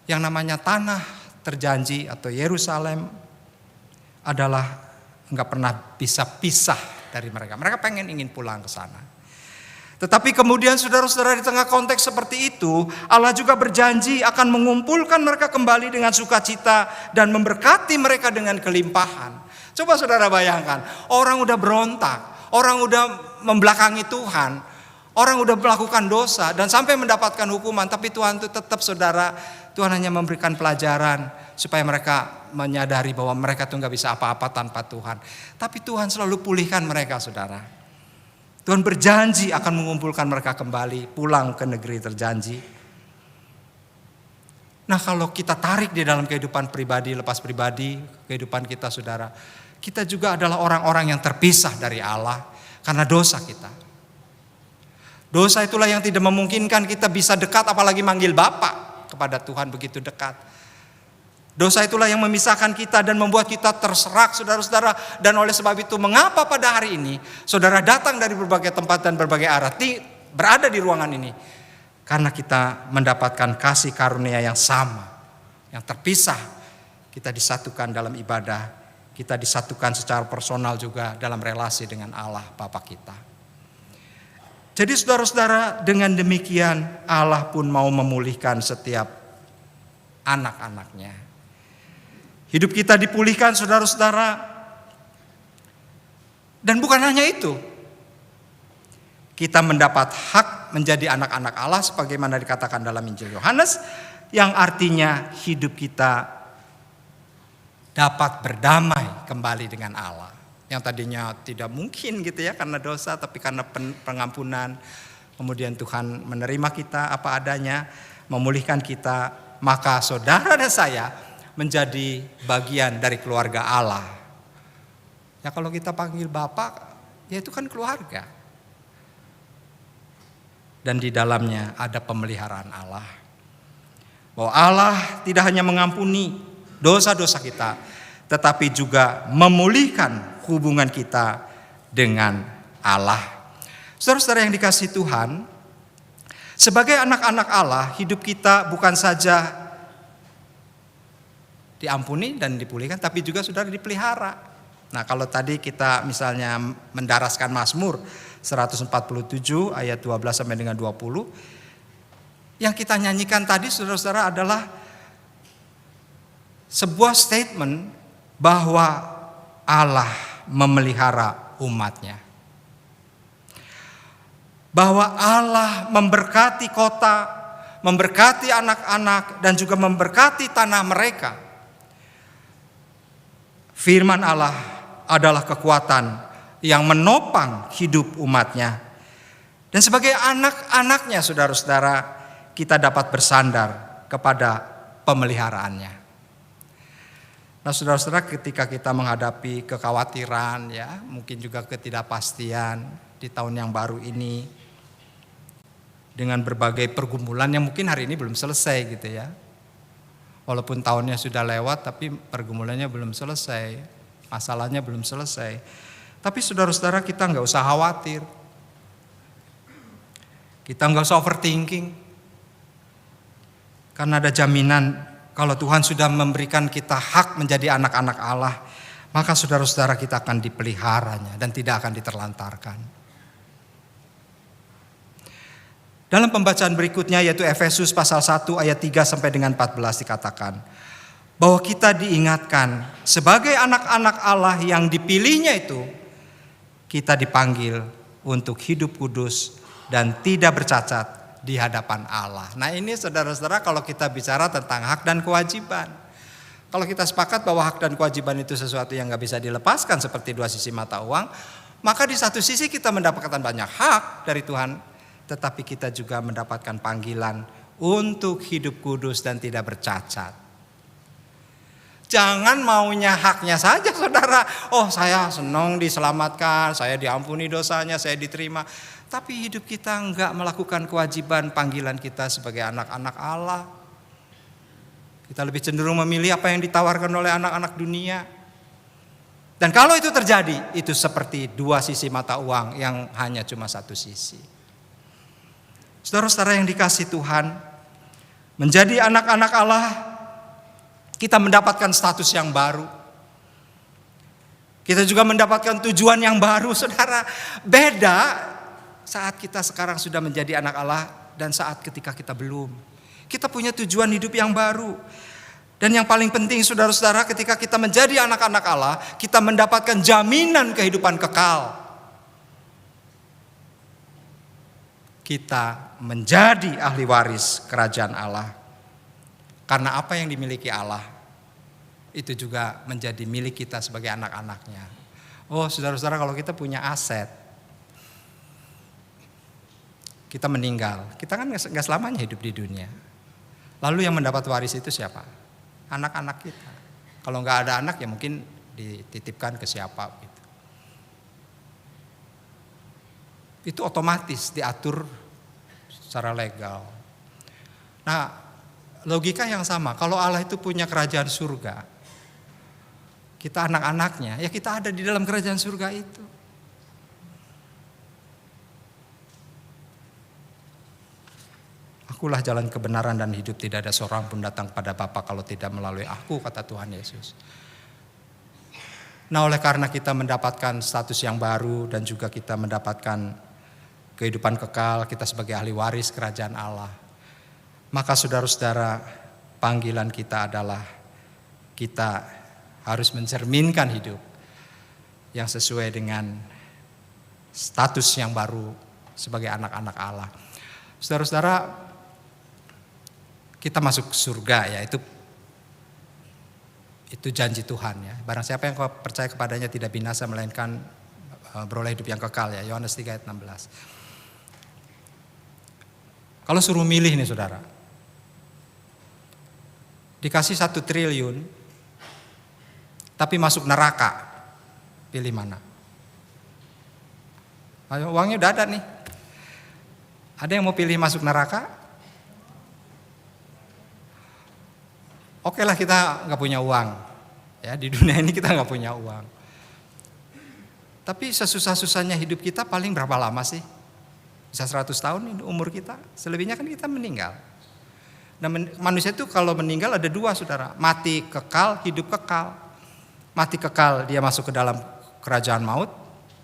Speaker 3: yang namanya tanah terjanji atau Yerusalem adalah nggak pernah bisa pisah dari mereka. Mereka ingin pulang ke sana. Tetapi kemudian saudara-saudara, di tengah konteks seperti itu, Allah juga berjanji akan mengumpulkan mereka kembali dengan sukacita dan memberkati mereka dengan kelimpahan. Coba saudara bayangkan, orang udah berontak, orang udah membelakangi Tuhan, orang udah melakukan dosa dan sampai mendapatkan hukuman, tapi Tuhan itu tetap saudara, Tuhan hanya memberikan pelajaran supaya mereka menyadari bahwa mereka tuh gak bisa apa-apa tanpa Tuhan. Tapi Tuhan selalu pulihkan mereka saudara. Tuhan berjanji akan mengumpulkan mereka kembali pulang ke negeri terjanji. Nah kalau kita tarik di dalam kehidupan pribadi, lepas pribadi, kehidupan kita saudara, kita juga adalah orang-orang yang terpisah dari Allah karena dosa kita. Dosa itulah yang tidak memungkinkan kita bisa dekat, apalagi manggil Bapa kepada Tuhan begitu dekat. Dosa itulah yang memisahkan kita dan membuat kita terserak saudara-saudara. Dan oleh sebab itu mengapa pada hari ini saudara datang dari berbagai tempat dan berbagai arah, berada di ruangan ini. karena kita mendapatkan kasih karunia yang sama, yang terpisah. Kita disatukan dalam ibadah, kita disatukan secara personal juga dalam relasi dengan Allah Bapa kita. Jadi saudara-saudara, dengan demikian Allah pun mau memulihkan setiap anak-anaknya. Hidup kita dipulihkan saudara-saudara. Dan bukan hanya itu, kita mendapat hak menjadi anak-anak Allah sebagaimana dikatakan dalam Injil Yohanes, yang artinya hidup kita dapat berdamai kembali dengan Allah. Yang tadinya tidak mungkin gitu ya karena dosa, tapi karena pengampunan, kemudian Tuhan menerima kita apa adanya, memulihkan kita, maka saudara dan saya menjadi bagian dari keluarga Allah. Ya kalau kita panggil Bapak, ya itu kan keluarga. Dan di dalamnya ada pemeliharaan Allah. Bahwa Allah tidak hanya mengampuni dosa-dosa kita, tetapi juga memulihkan hubungan kita dengan Allah. Saudara-saudara yang dikasihi Tuhan, sebagai anak-anak Allah, hidup kita bukan saja diampuni dan dipulihkan, tapi juga sudah dipelihara. Nah kalau tadi kita misalnya mendaraskan Mazmur 147 ayat 12 sampai dengan 20. Yang kita nyanyikan tadi saudara-saudara adalah sebuah statement bahwa Allah memelihara umatnya. Bahwa Allah memberkati kota, memberkati anak-anak dan juga memberkati tanah mereka. Firman Allah adalah kekuatan yang menopang hidup umatnya. Dan sebagai anak-anaknya saudara-saudara, kita dapat bersandar kepada pemeliharaannya. Nah saudara-saudara, ketika kita menghadapi kekhawatiran ya, mungkin juga ketidakpastian di tahun yang baru ini, dengan berbagai pergumulan yang mungkin hari ini belum selesai gitu ya. Walaupun tahunnya sudah lewat tapi pergumulannya belum selesai. Masalahnya belum selesai. Tapi saudara-saudara, kita nggak usah khawatir. Kita nggak usah overthinking. Karena ada jaminan kalau Tuhan sudah memberikan kita hak menjadi anak-anak Allah, maka saudara-saudara kita akan dipeliharanya dan tidak akan diterlantarkan. Dalam pembacaan berikutnya yaitu Efesus pasal 1 ayat 3 sampai dengan 14 dikatakan bahwa kita diingatkan sebagai anak-anak Allah yang dipilihnya itu, kita dipanggil untuk hidup kudus dan tidak bercacat di hadapan Allah. Nah ini saudara-saudara, kalau kita bicara tentang hak dan kewajiban. Kalau kita sepakat bahwa hak dan kewajiban itu sesuatu yang gak bisa dilepaskan seperti dua sisi mata uang, maka di satu sisi kita mendapatkan banyak hak dari Tuhan, tetapi kita juga mendapatkan panggilan untuk hidup kudus dan tidak bercacat. Jangan maunya haknya saja saudara. Oh saya senang diselamatkan, saya diampuni dosanya, saya diterima. Tapi hidup kita enggak melakukan kewajiban panggilan kita sebagai anak-anak Allah. Kita lebih cenderung memilih apa yang ditawarkan oleh anak-anak dunia. Dan kalau itu terjadi, itu seperti dua sisi mata uang yang hanya cuma satu sisi. Saudara-saudara yang dikasihi Tuhan, menjadi anak-anak Allah, kita mendapatkan status yang baru. Kita juga mendapatkan tujuan yang baru, saudara. Beda saat kita sekarang sudah menjadi anak Allah dan saat ketika kita belum. Kita punya tujuan hidup yang baru. Dan yang paling penting saudara-saudara, ketika kita menjadi anak-anak Allah, kita mendapatkan jaminan kehidupan kekal. Kita menjadi ahli waris kerajaan Allah. Karena apa yang dimiliki Allah itu juga menjadi milik kita sebagai anak-anaknya. Oh saudara-saudara, kalau kita punya aset, kita meninggal, kita kan gak selamanya hidup di dunia. Lalu yang mendapat waris itu siapa? Anak-anak kita. Kalau gak ada anak ya mungkin dititipkan ke siapa gitu. Itu otomatis diatur secara legal. Nah, logika yang sama, kalau Allah itu punya kerajaan surga, kita anak-anaknya, ya kita ada di dalam kerajaan surga itu. Akulah jalan kebenaran dan hidup, tidak ada seorang pun datang pada Bapa kalau tidak melalui aku, kata Tuhan Yesus. Nah, oleh karena kita mendapatkan status yang baru dan juga kita mendapatkan kehidupan kekal, kita sebagai ahli waris kerajaan Allah, maka saudara-saudara, panggilan kita adalah kita harus mencerminkan hidup yang sesuai dengan status yang baru sebagai anak-anak Allah. Saudara-saudara, kita masuk surga ya, itu janji Tuhan ya. Barang siapa yang percaya kepadanya tidak binasa melainkan beroleh hidup yang kekal ya. Yohanes 3 ayat 16. Kalau suruh milih nih saudara, dikasih 1 triliun tapi masuk neraka, pilih mana? Ayo, uangnya udah ada nih. Ada yang mau pilih masuk neraka? Oke lah, kita nggak punya uang, ya di dunia ini kita nggak punya uang. Tapi sesusah-susahnya hidup kita paling berapa lama sih? Bisa 100 tahun umur kita, selebihnya kan kita meninggal. Dan manusia itu kalau meninggal ada dua saudara, mati kekal, hidup kekal. Mati kekal dia masuk ke dalam kerajaan maut,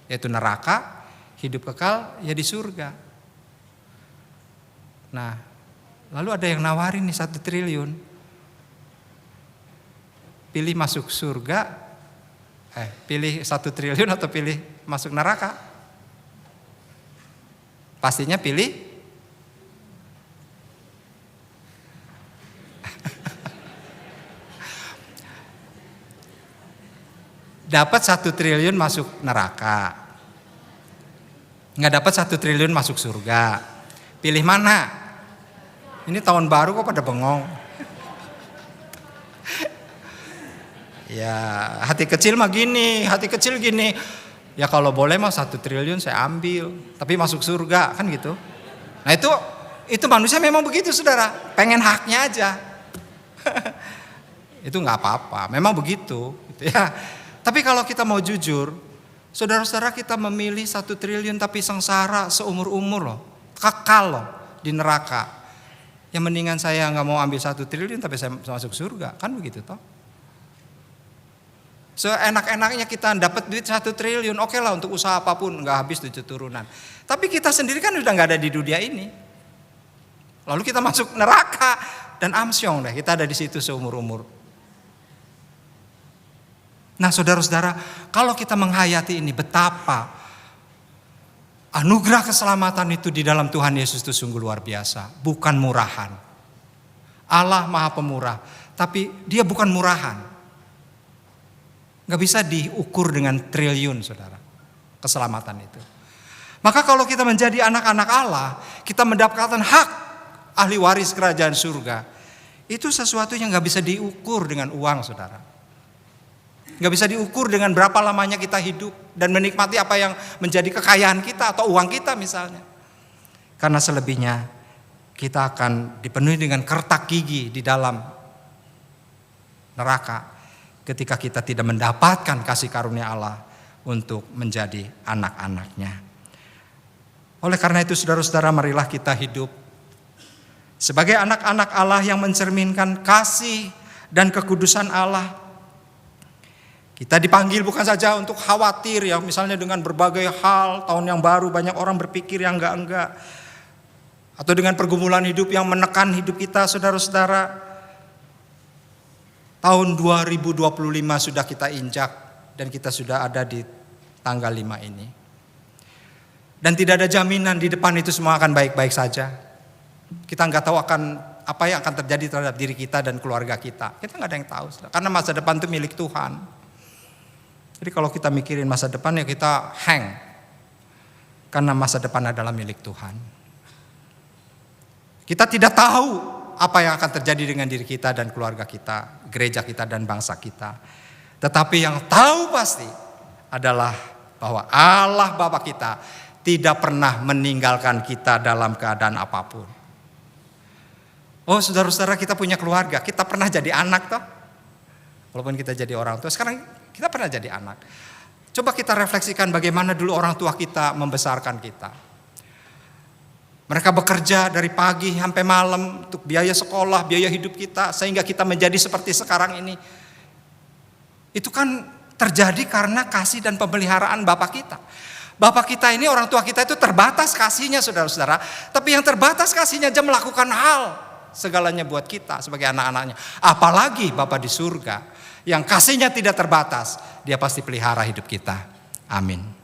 Speaker 3: yaitu neraka. Hidup kekal ya di surga. Nah, lalu ada yang nawarin nih 1 triliun. Pilih masuk surga, pilih 1 triliun atau pilih masuk neraka? Pastinya pilih dapat 1 triliun masuk neraka, nggak dapat 1 triliun masuk surga. Pilih mana? Ini tahun baru kok pada bengong. Ya hati kecil mah gini, hati kecil gini. Ya kalau boleh mah 1 triliun saya ambil, tapi masuk surga kan gitu. Nah itu manusia memang begitu saudara, pengen haknya aja. Itu nggak apa-apa, memang begitu. Gitu ya. Tapi kalau kita mau jujur, saudara-saudara kita memilih 1 triliun tapi sengsara seumur-umur loh, kekal loh di neraka. Yang mendingan saya nggak mau ambil 1 triliun tapi saya masuk surga, kan begitu toh? Seenak-enaknya kita dapat duit 1 triliun, oke lah untuk usaha apapun, nggak habis 7 turunan. Tapi kita sendiri kan udah nggak ada di dunia ini. Lalu kita masuk neraka dan amsyong deh, kita ada di situ seumur-umur. Nah saudara-saudara, kalau kita menghayati ini, betapa anugerah keselamatan itu di dalam Tuhan Yesus itu sungguh luar biasa. Bukan murahan. Allah Maha Pemurah, tapi Dia bukan murahan. Gak bisa diukur dengan triliun saudara, keselamatan itu. Maka kalau kita menjadi anak-anak Allah, kita mendapatkan hak ahli waris kerajaan surga. Itu sesuatu yang gak bisa diukur dengan uang saudara. Gak bisa diukur dengan berapa lamanya kita hidup dan menikmati apa yang menjadi kekayaan kita atau uang kita misalnya. Karena selebihnya kita akan dipenuhi dengan kertak gigi di dalam neraka ketika kita tidak mendapatkan kasih karunia Allah untuk menjadi anak-anaknya. Oleh karena itu saudara-saudara, marilah kita hidup sebagai anak-anak Allah yang mencerminkan kasih dan kekudusan Allah. Kita dipanggil bukan saja untuk khawatir ya, misalnya dengan berbagai hal, tahun yang baru banyak orang berpikir yang enggak-enggak. Atau dengan pergumulan hidup yang menekan hidup kita saudara-saudara. Tahun 2025 sudah kita injak dan kita sudah ada di tanggal 5 ini. Dan tidak ada jaminan di depan itu semua akan baik-baik saja. Kita nggak tahu apa yang akan terjadi terhadap diri kita dan keluarga kita. Kita nggak ada yang tahu. Karena masa depan itu milik Tuhan. Jadi kalau kita mikirin masa depan ya kita hang. Karena masa depan adalah milik Tuhan. Kita tidak tahu apa yang akan terjadi dengan diri kita dan keluarga kita, gereja kita dan bangsa kita. Tetapi yang tahu pasti adalah bahwa Allah Bapa kita tidak pernah meninggalkan kita dalam keadaan apapun. Oh saudara-saudara, kita punya keluarga, kita pernah jadi anak toh. Walaupun kita jadi orang tua, sekarang kita pernah jadi anak. Coba kita refleksikan bagaimana dulu orang tua kita membesarkan kita. Mereka bekerja dari pagi sampai malam untuk biaya sekolah, biaya hidup kita, sehingga kita menjadi seperti sekarang ini. Itu kan terjadi karena kasih dan pemeliharaan Bapak kita. Bapak kita ini, orang tua kita itu terbatas kasihnya, saudara-saudara. Tapi yang terbatas kasihnya aja melakukan hal segalanya buat kita sebagai anak-anaknya. Apalagi Bapak di surga yang kasihnya tidak terbatas, Dia pasti pelihara hidup kita. Amin.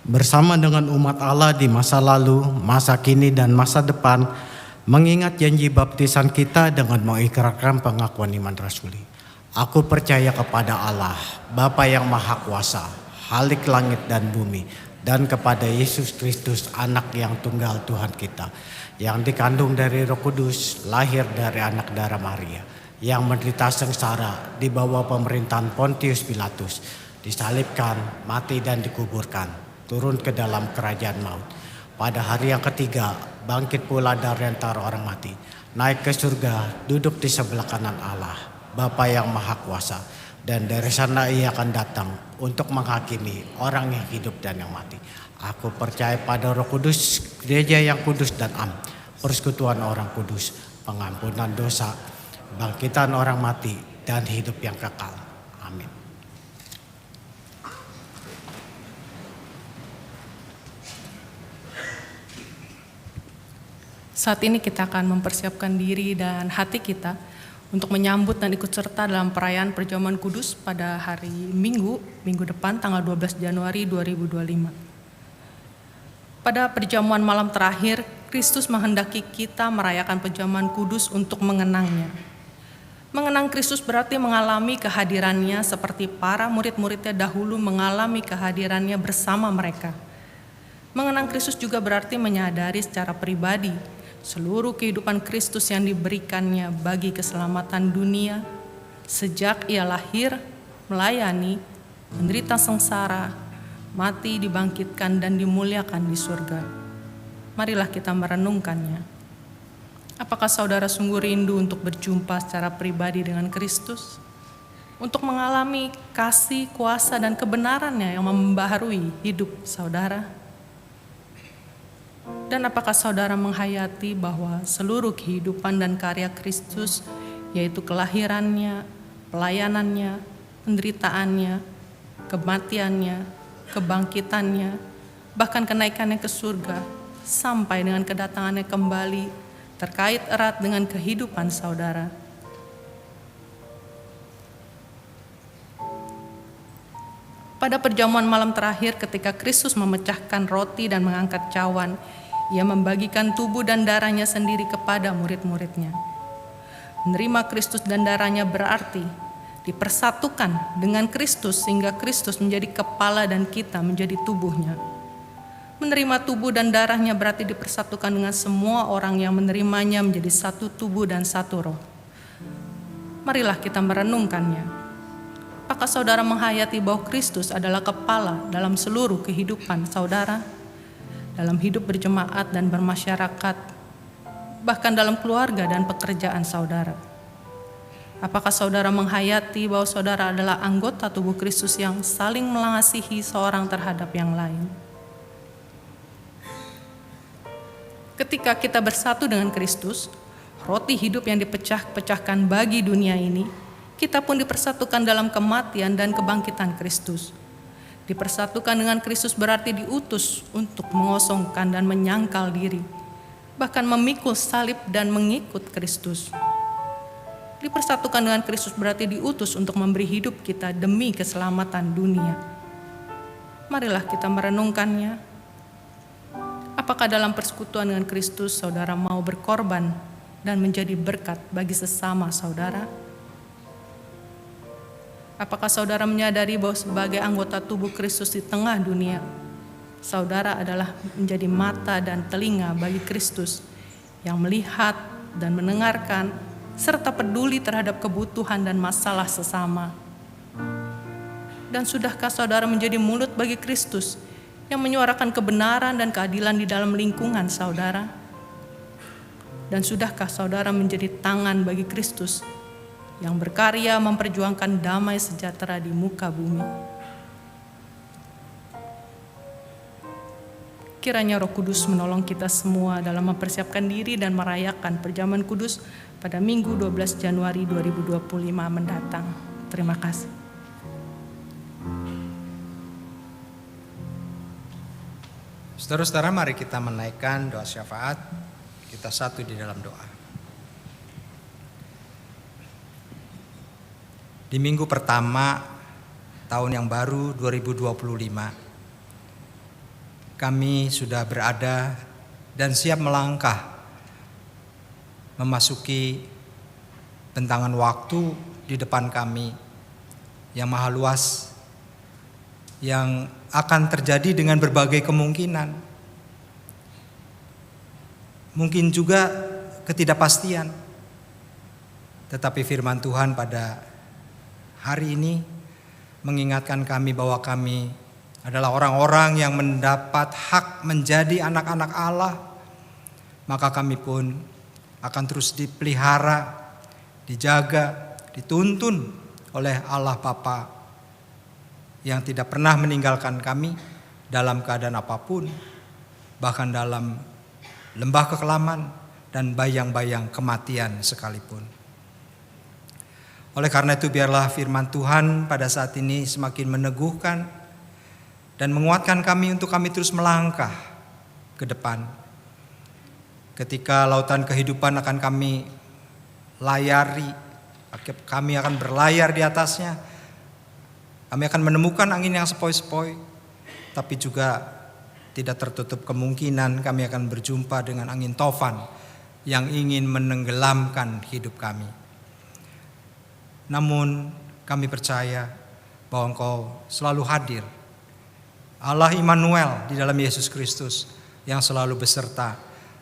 Speaker 5: bersama dengan umat Allah di masa lalu, masa kini, dan masa depan, mengingat janji baptisan kita dengan mengikrarkan pengakuan iman rasuli. Aku percaya kepada Allah, Bapa yang Maha Kuasa, Khalik langit dan bumi, dan kepada Yesus Kristus, Anak yang tunggal Tuhan kita, yang dikandung dari Roh Kudus, lahir dari anak darah Maria, yang menderita sengsara di bawah pemerintahan Pontius Pilatus, disalibkan, mati dan dikuburkan, turun ke dalam kerajaan maut. Pada hari yang ketiga, bangkit pula dari antara orang mati, naik ke surga, duduk di sebelah kanan Allah, Bapa yang Maha Kuasa, dan dari sana ia akan datang untuk menghakimi orang yang hidup dan yang mati. Aku percaya pada Roh Kudus, gereja yang kudus dan am, persekutuan orang kudus, pengampunan dosa, bangkitan orang mati, dan hidup yang kekal. Amin.
Speaker 6: Saat ini kita akan mempersiapkan diri dan hati kita untuk menyambut dan ikut serta dalam perayaan perjamuan kudus pada hari minggu depan tanggal 12 Januari 2025. Pada perjamuan malam terakhir, Kristus menghendaki kita merayakan perjamuan kudus untuk mengenangnya. Mengenang Kristus berarti mengalami kehadirannya seperti para murid-muridnya dahulu mengalami kehadirannya bersama mereka. Mengenang Kristus juga berarti menyadari secara pribadi seluruh kehidupan Kristus yang diberikannya bagi keselamatan dunia sejak ia lahir, melayani, menderita sengsara, mati, dibangkitkan, dan dimuliakan di surga. Marilah kita merenungkannya. Apakah saudara sungguh rindu untuk berjumpa secara pribadi dengan Kristus? Untuk mengalami kasih, kuasa, dan kebenarannya yang membaharui hidup saudara? Dan apakah saudara menghayati bahwa seluruh kehidupan dan karya Kristus, yaitu kelahirannya, pelayanannya, penderitaannya, kematiannya, kebangkitannya, bahkan kenaikannya ke surga, sampai dengan kedatangannya kembali, terkait erat dengan kehidupan saudara? Pada perjamuan malam terakhir ketika Kristus memecahkan roti dan mengangkat cawan, ia membagikan tubuh dan darahnya sendiri kepada murid-muridnya. Menerima Kristus dan darahnya berarti dipersatukan dengan Kristus sehingga Kristus menjadi kepala dan kita menjadi tubuhnya. Menerima tubuh dan darahnya berarti dipersatukan dengan semua orang yang menerimanya menjadi satu tubuh dan satu roh. Marilah kita merenungkannya. Apakah saudara menghayati bahwa Kristus adalah kepala dalam seluruh kehidupan saudara? Dalam hidup berjemaat dan bermasyarakat, bahkan dalam keluarga dan pekerjaan saudara. Apakah saudara menghayati bahwa saudara adalah anggota tubuh Kristus yang saling mengasihi seorang terhadap yang lain? Ketika kita bersatu dengan Kristus, roti hidup yang dipecahkan bagi dunia ini, kita pun dipersatukan dalam kematian dan kebangkitan Kristus. Dipersatukan dengan Kristus berarti diutus untuk mengosongkan dan menyangkal diri, bahkan memikul salib dan mengikut Kristus. Dipersatukan dengan Kristus berarti diutus untuk memberi hidup kita demi keselamatan dunia. Marilah kita merenungkannya. Apakah dalam persekutuan dengan Kristus saudara mau berkorban dan menjadi berkat bagi sesama saudara? Apakah saudara menyadari bahwa sebagai anggota tubuh Kristus di tengah dunia, saudara adalah menjadi mata dan telinga bagi Kristus yang melihat dan mendengarkan serta peduli terhadap kebutuhan dan masalah sesama? Dan sudahkah saudara menjadi mulut bagi Kristus yang menyuarakan kebenaran dan keadilan di dalam lingkungan saudara? Dan sudahkah saudara menjadi tangan bagi Kristus yang berkarya memperjuangkan damai sejahtera di muka bumi? Kiranya Roh Kudus menolong kita semua dalam mempersiapkan diri dan merayakan perjamuan kudus pada Minggu 12 Januari 2025 mendatang. Terima kasih.
Speaker 3: Saudara-saudara, mari kita menaikkan doa syafaat. Kita satu di dalam doa. Di minggu pertama tahun yang baru 2025, kami sudah berada dan siap melangkah memasuki bentangan waktu di depan kami yang maha luas, yang akan terjadi dengan berbagai kemungkinan. Mungkin juga ketidakpastian. Tetapi firman Tuhan pada hari ini mengingatkan kami bahwa kami adalah orang-orang yang mendapat hak menjadi anak-anak Allah. Maka kami pun akan terus dipelihara, dijaga, dituntun oleh Allah Bapa yang tidak pernah meninggalkan kami dalam keadaan apapun, bahkan dalam lembah kekelaman dan bayang-bayang kematian sekalipun. Oleh karena itu biarlah firman Tuhan pada saat ini semakin meneguhkan dan menguatkan kami untuk kami terus melangkah ke depan. Ketika lautan kehidupan akan kami layari, kami akan berlayar di atasnya, kami akan menemukan angin yang sepoi-sepoi, tapi juga tidak tertutup kemungkinan kami akan berjumpa dengan angin tofan yang ingin menenggelamkan hidup kami. Namun kami percaya bahwa Engkau selalu hadir, Allah Immanuel di dalam Yesus Kristus yang selalu beserta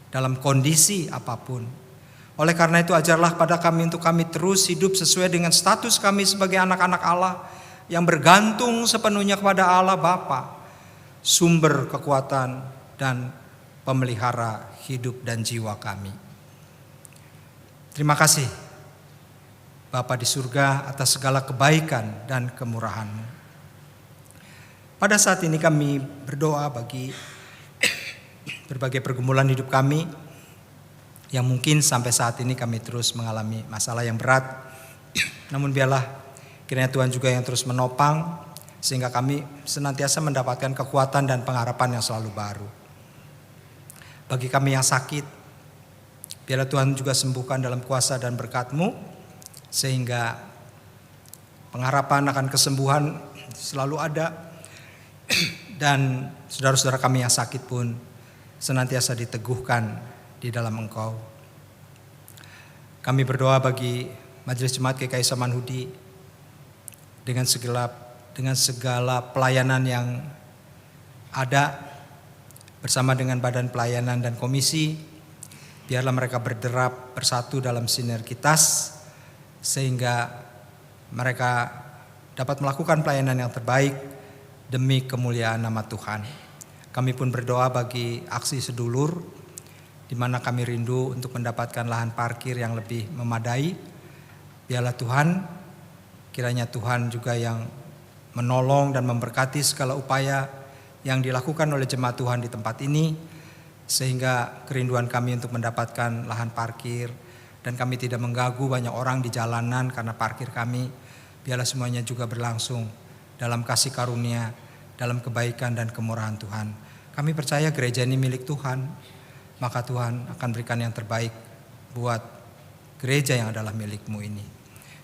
Speaker 3: dalam kondisi apapun. Oleh karena itu ajarlah pada kami untuk kami terus hidup sesuai dengan status kami sebagai anak-anak Allah yang bergantung sepenuhnya kepada Allah Bapa, sumber kekuatan dan pemelihara hidup dan jiwa kami. Terima kasih Bapa di surga atas segala kebaikan dan kemurahan-Mu. Pada saat ini kami berdoa bagi berbagai pergumulan hidup kami yang mungkin sampai saat ini kami terus mengalami masalah yang berat. Namun biarlah kiranya Tuhan juga yang terus menopang sehingga kami senantiasa mendapatkan kekuatan dan pengharapan yang selalu baru. Bagi kami yang sakit, biarlah Tuhan juga sembuhkan dalam kuasa dan berkat-Mu sehingga pengharapan akan kesembuhan selalu ada. Dan saudara-saudara kami yang sakit pun senantiasa diteguhkan di dalam Engkau. Kami berdoa bagi Majelis Jemaat GKI Samanhudi dengan segala pelayanan yang ada bersama dengan badan pelayanan dan komisi. Biarlah mereka berderap bersatu dalam sinergitas sehingga mereka dapat melakukan pelayanan yang terbaik demi kemuliaan nama Tuhan. Kami pun berdoa bagi aksi sedulur di mana kami rindu untuk mendapatkan lahan parkir yang lebih memadai. Biarlah Tuhan, kiranya Tuhan juga yang menolong dan memberkati segala upaya yang dilakukan oleh jemaat Tuhan di tempat ini sehingga kerinduan kami untuk mendapatkan lahan parkir dan kami tidak mengganggu banyak orang di jalanan karena parkir kami. Biarlah semuanya juga berlangsung dalam kasih karunia, dalam kebaikan dan kemurahan Tuhan. Kami percaya gereja ini milik Tuhan, maka Tuhan akan berikan yang terbaik buat gereja yang adalah milik-Mu ini.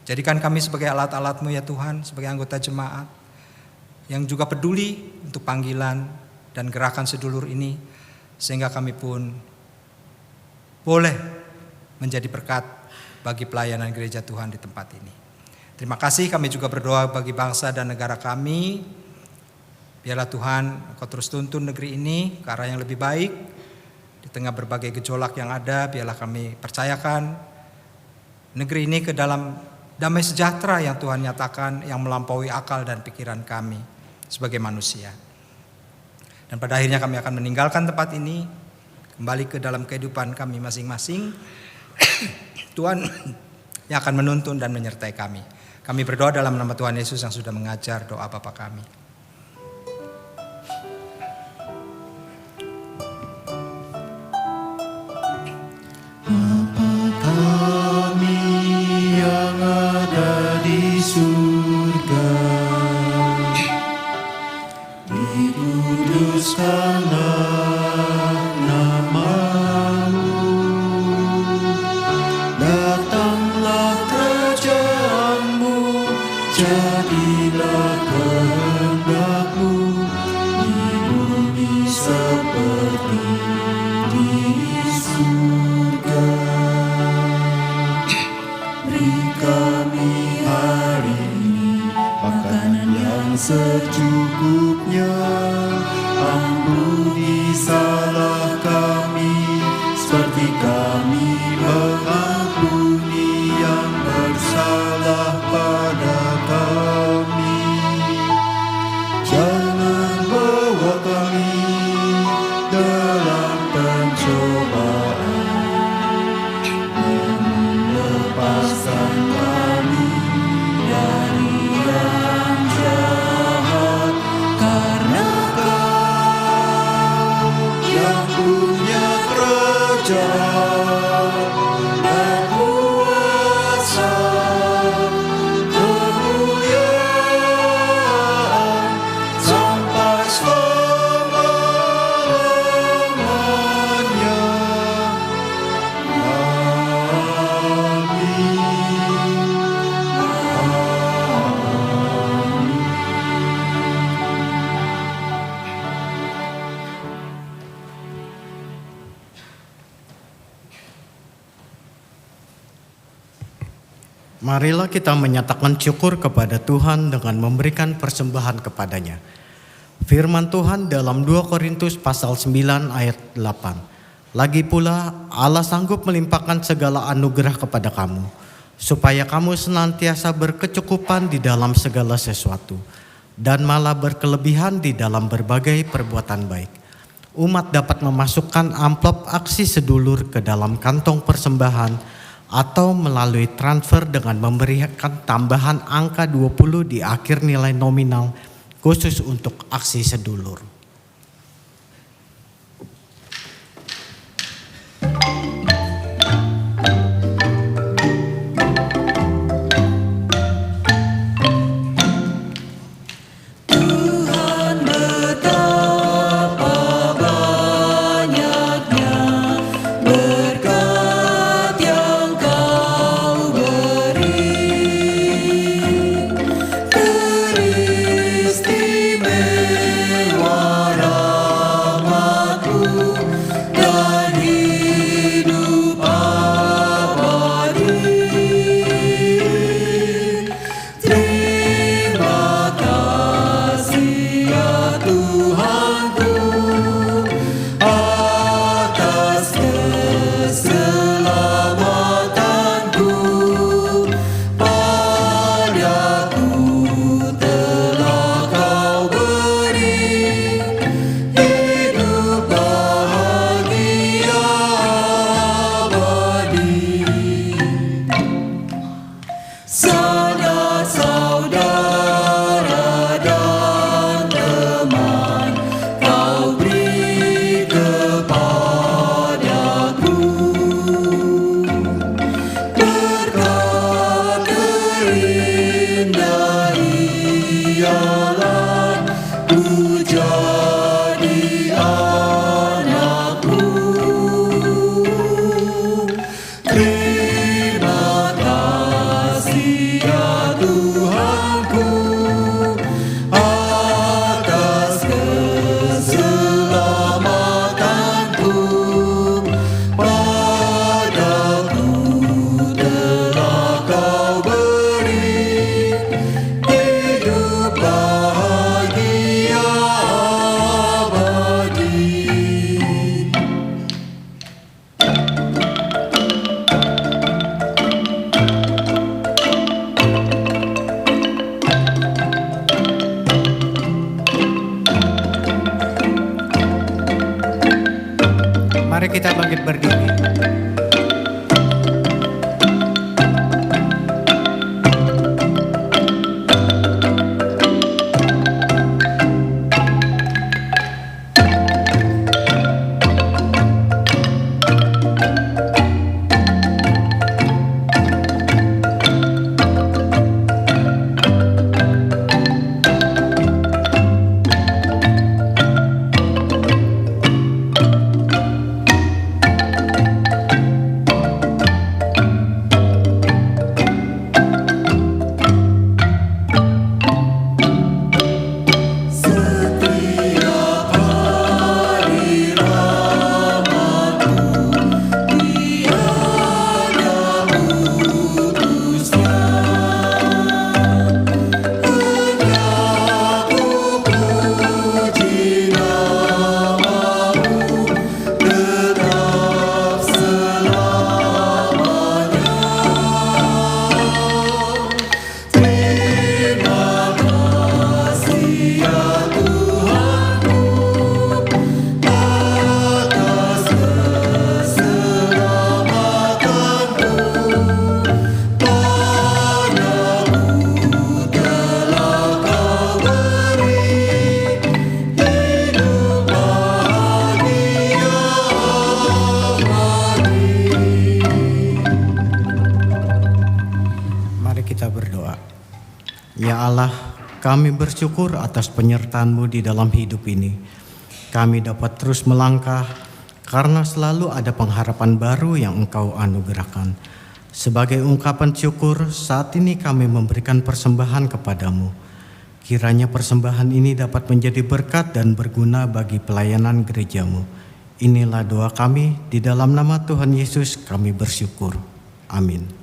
Speaker 3: Jadikan kami sebagai alat-alat-Mu ya Tuhan, sebagai anggota jemaat yang juga peduli untuk panggilan dan gerakan sedulur ini, sehingga kami pun boleh menjadi berkat bagi pelayanan gereja Tuhan di tempat ini. Terima kasih, kami juga berdoa bagi bangsa dan negara kami. Biarlah Tuhan Engkau terus tuntun negeri ini ke arah yang lebih baik. Di tengah berbagai gejolak yang ada, biarlah kami percayakan negeri ini ke dalam damai sejahtera yang Tuhan nyatakan, yang melampaui akal dan pikiran kami sebagai manusia. Dan pada akhirnya kami akan meninggalkan tempat ini, kembali ke dalam kehidupan kami masing-masing. Tuhan yang akan menuntun dan menyertai kami. Kami berdoa dalam nama Tuhan Yesus yang sudah mengajar doa Bapa kami.
Speaker 7: Bapa kami yang ada di surga, dikuduskanlah nama-Mu, datanglah kerajaan-Mu, jadilah kehendak-Mu di bumi salah kami, seperti kami mengampuni yang bersalah pada kami. Jangan bawa kami dalam pencobaan, namun lepaskan kami dari yang jahat, karena Kau yang punya kerajaan dan kuasa, kemuliaan sampai selama-lamanya.
Speaker 5: Marilah kita menyatakan syukur kepada Tuhan dengan memberikan persembahan kepadanya. Firman Tuhan dalam 2 Korintus pasal 9 ayat 8. Lagi pula Allah sanggup melimpahkan segala anugerah kepada kamu, supaya kamu senantiasa berkecukupan di dalam segala sesuatu, dan malah berkelebihan di dalam berbagai perbuatan baik. Umat dapat memasukkan amplop aksi sedulur ke dalam kantong persembahan, atau melalui transfer dengan memberikan tambahan angka 20 di akhir nilai nominal khusus untuk aksi sedulur. Mari kita bangkit berdiri. kami bersyukur atas penyertaan-Mu di dalam hidup ini. Kami dapat terus melangkah karena selalu ada pengharapan baru yang Engkau anugerahkan. Sebagai ungkapan syukur, saat ini kami memberikan persembahan kepadamu. Kiranya persembahan ini dapat menjadi berkat dan berguna bagi pelayanan gerejamu. Inilah doa kami, di dalam nama Tuhan Yesus kami bersyukur. Amin.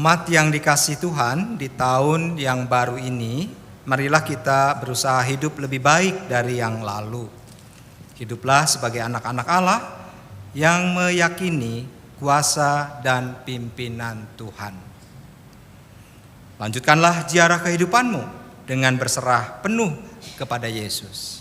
Speaker 3: Umat yang dikasihi Tuhan, di tahun yang baru ini, marilah kita berusaha hidup lebih baik dari yang lalu. Hiduplah sebagai anak-anak Allah yang meyakini kuasa dan pimpinan Tuhan. Lanjutkanlah ziarah kehidupanmu dengan berserah penuh kepada Yesus.
Speaker 7: Yesus,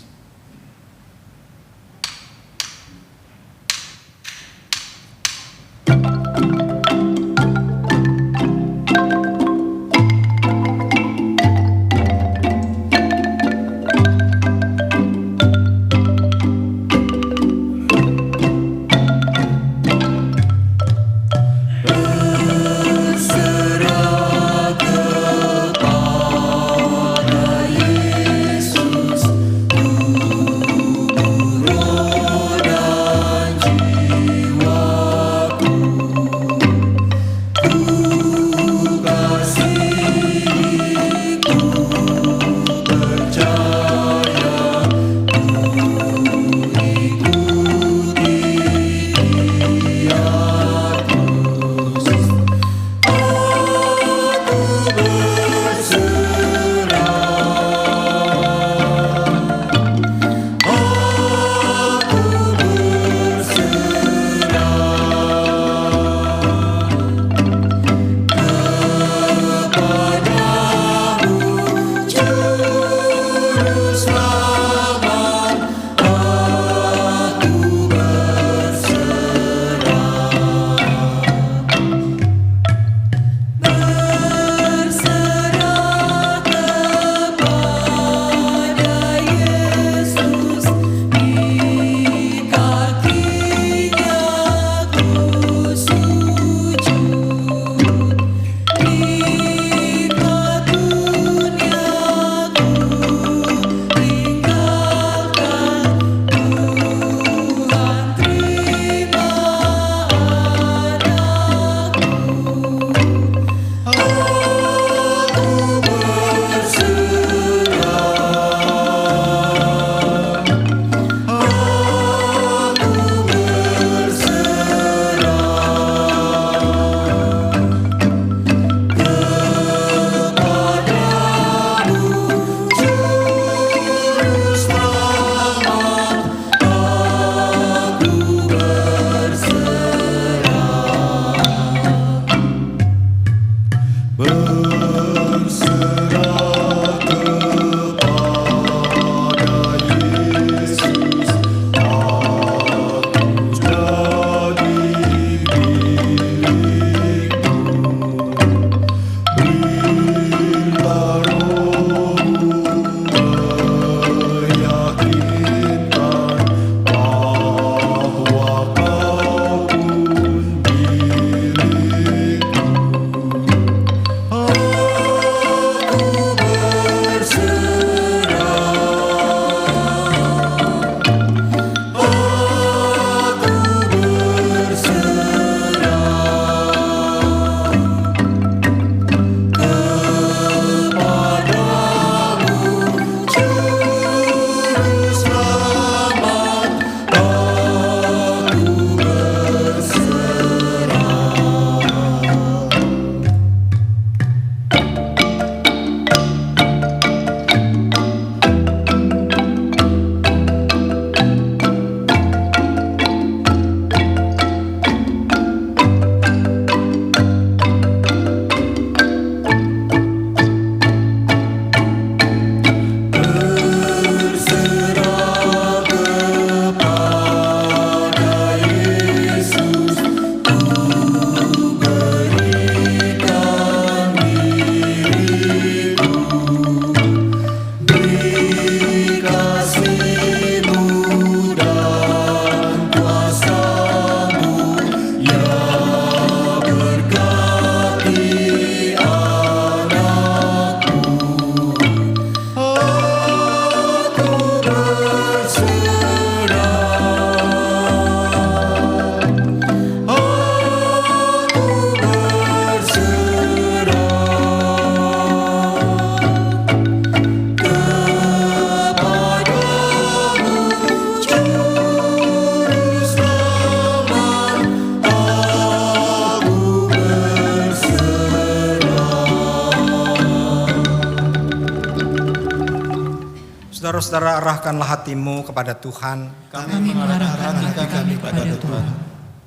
Speaker 3: Saudara-saudara, arahkanlah hatimu kepada Tuhan.
Speaker 7: Kami mengarahkan hati kami pada Tuhan.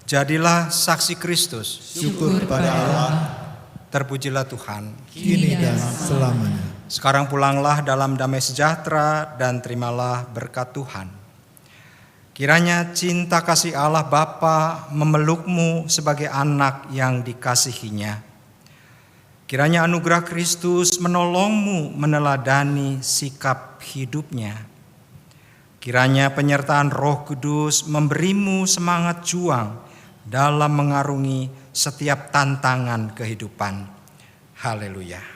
Speaker 3: Jadilah saksi Kristus.
Speaker 7: Syukur pada Allah,
Speaker 3: Terpujilah Tuhan.
Speaker 7: kini dan selamanya.
Speaker 3: Sekarang pulanglah dalam damai sejahtera dan terimalah berkat Tuhan. Kiranya cinta kasih Allah Bapa memelukmu sebagai anak yang dikasihinya. Kiranya anugerah Kristus menolongmu meneladani sikap hidupnya. Kiranya penyertaan Roh Kudus memberimu semangat juang dalam mengarungi setiap tantangan kehidupan. Haleluya.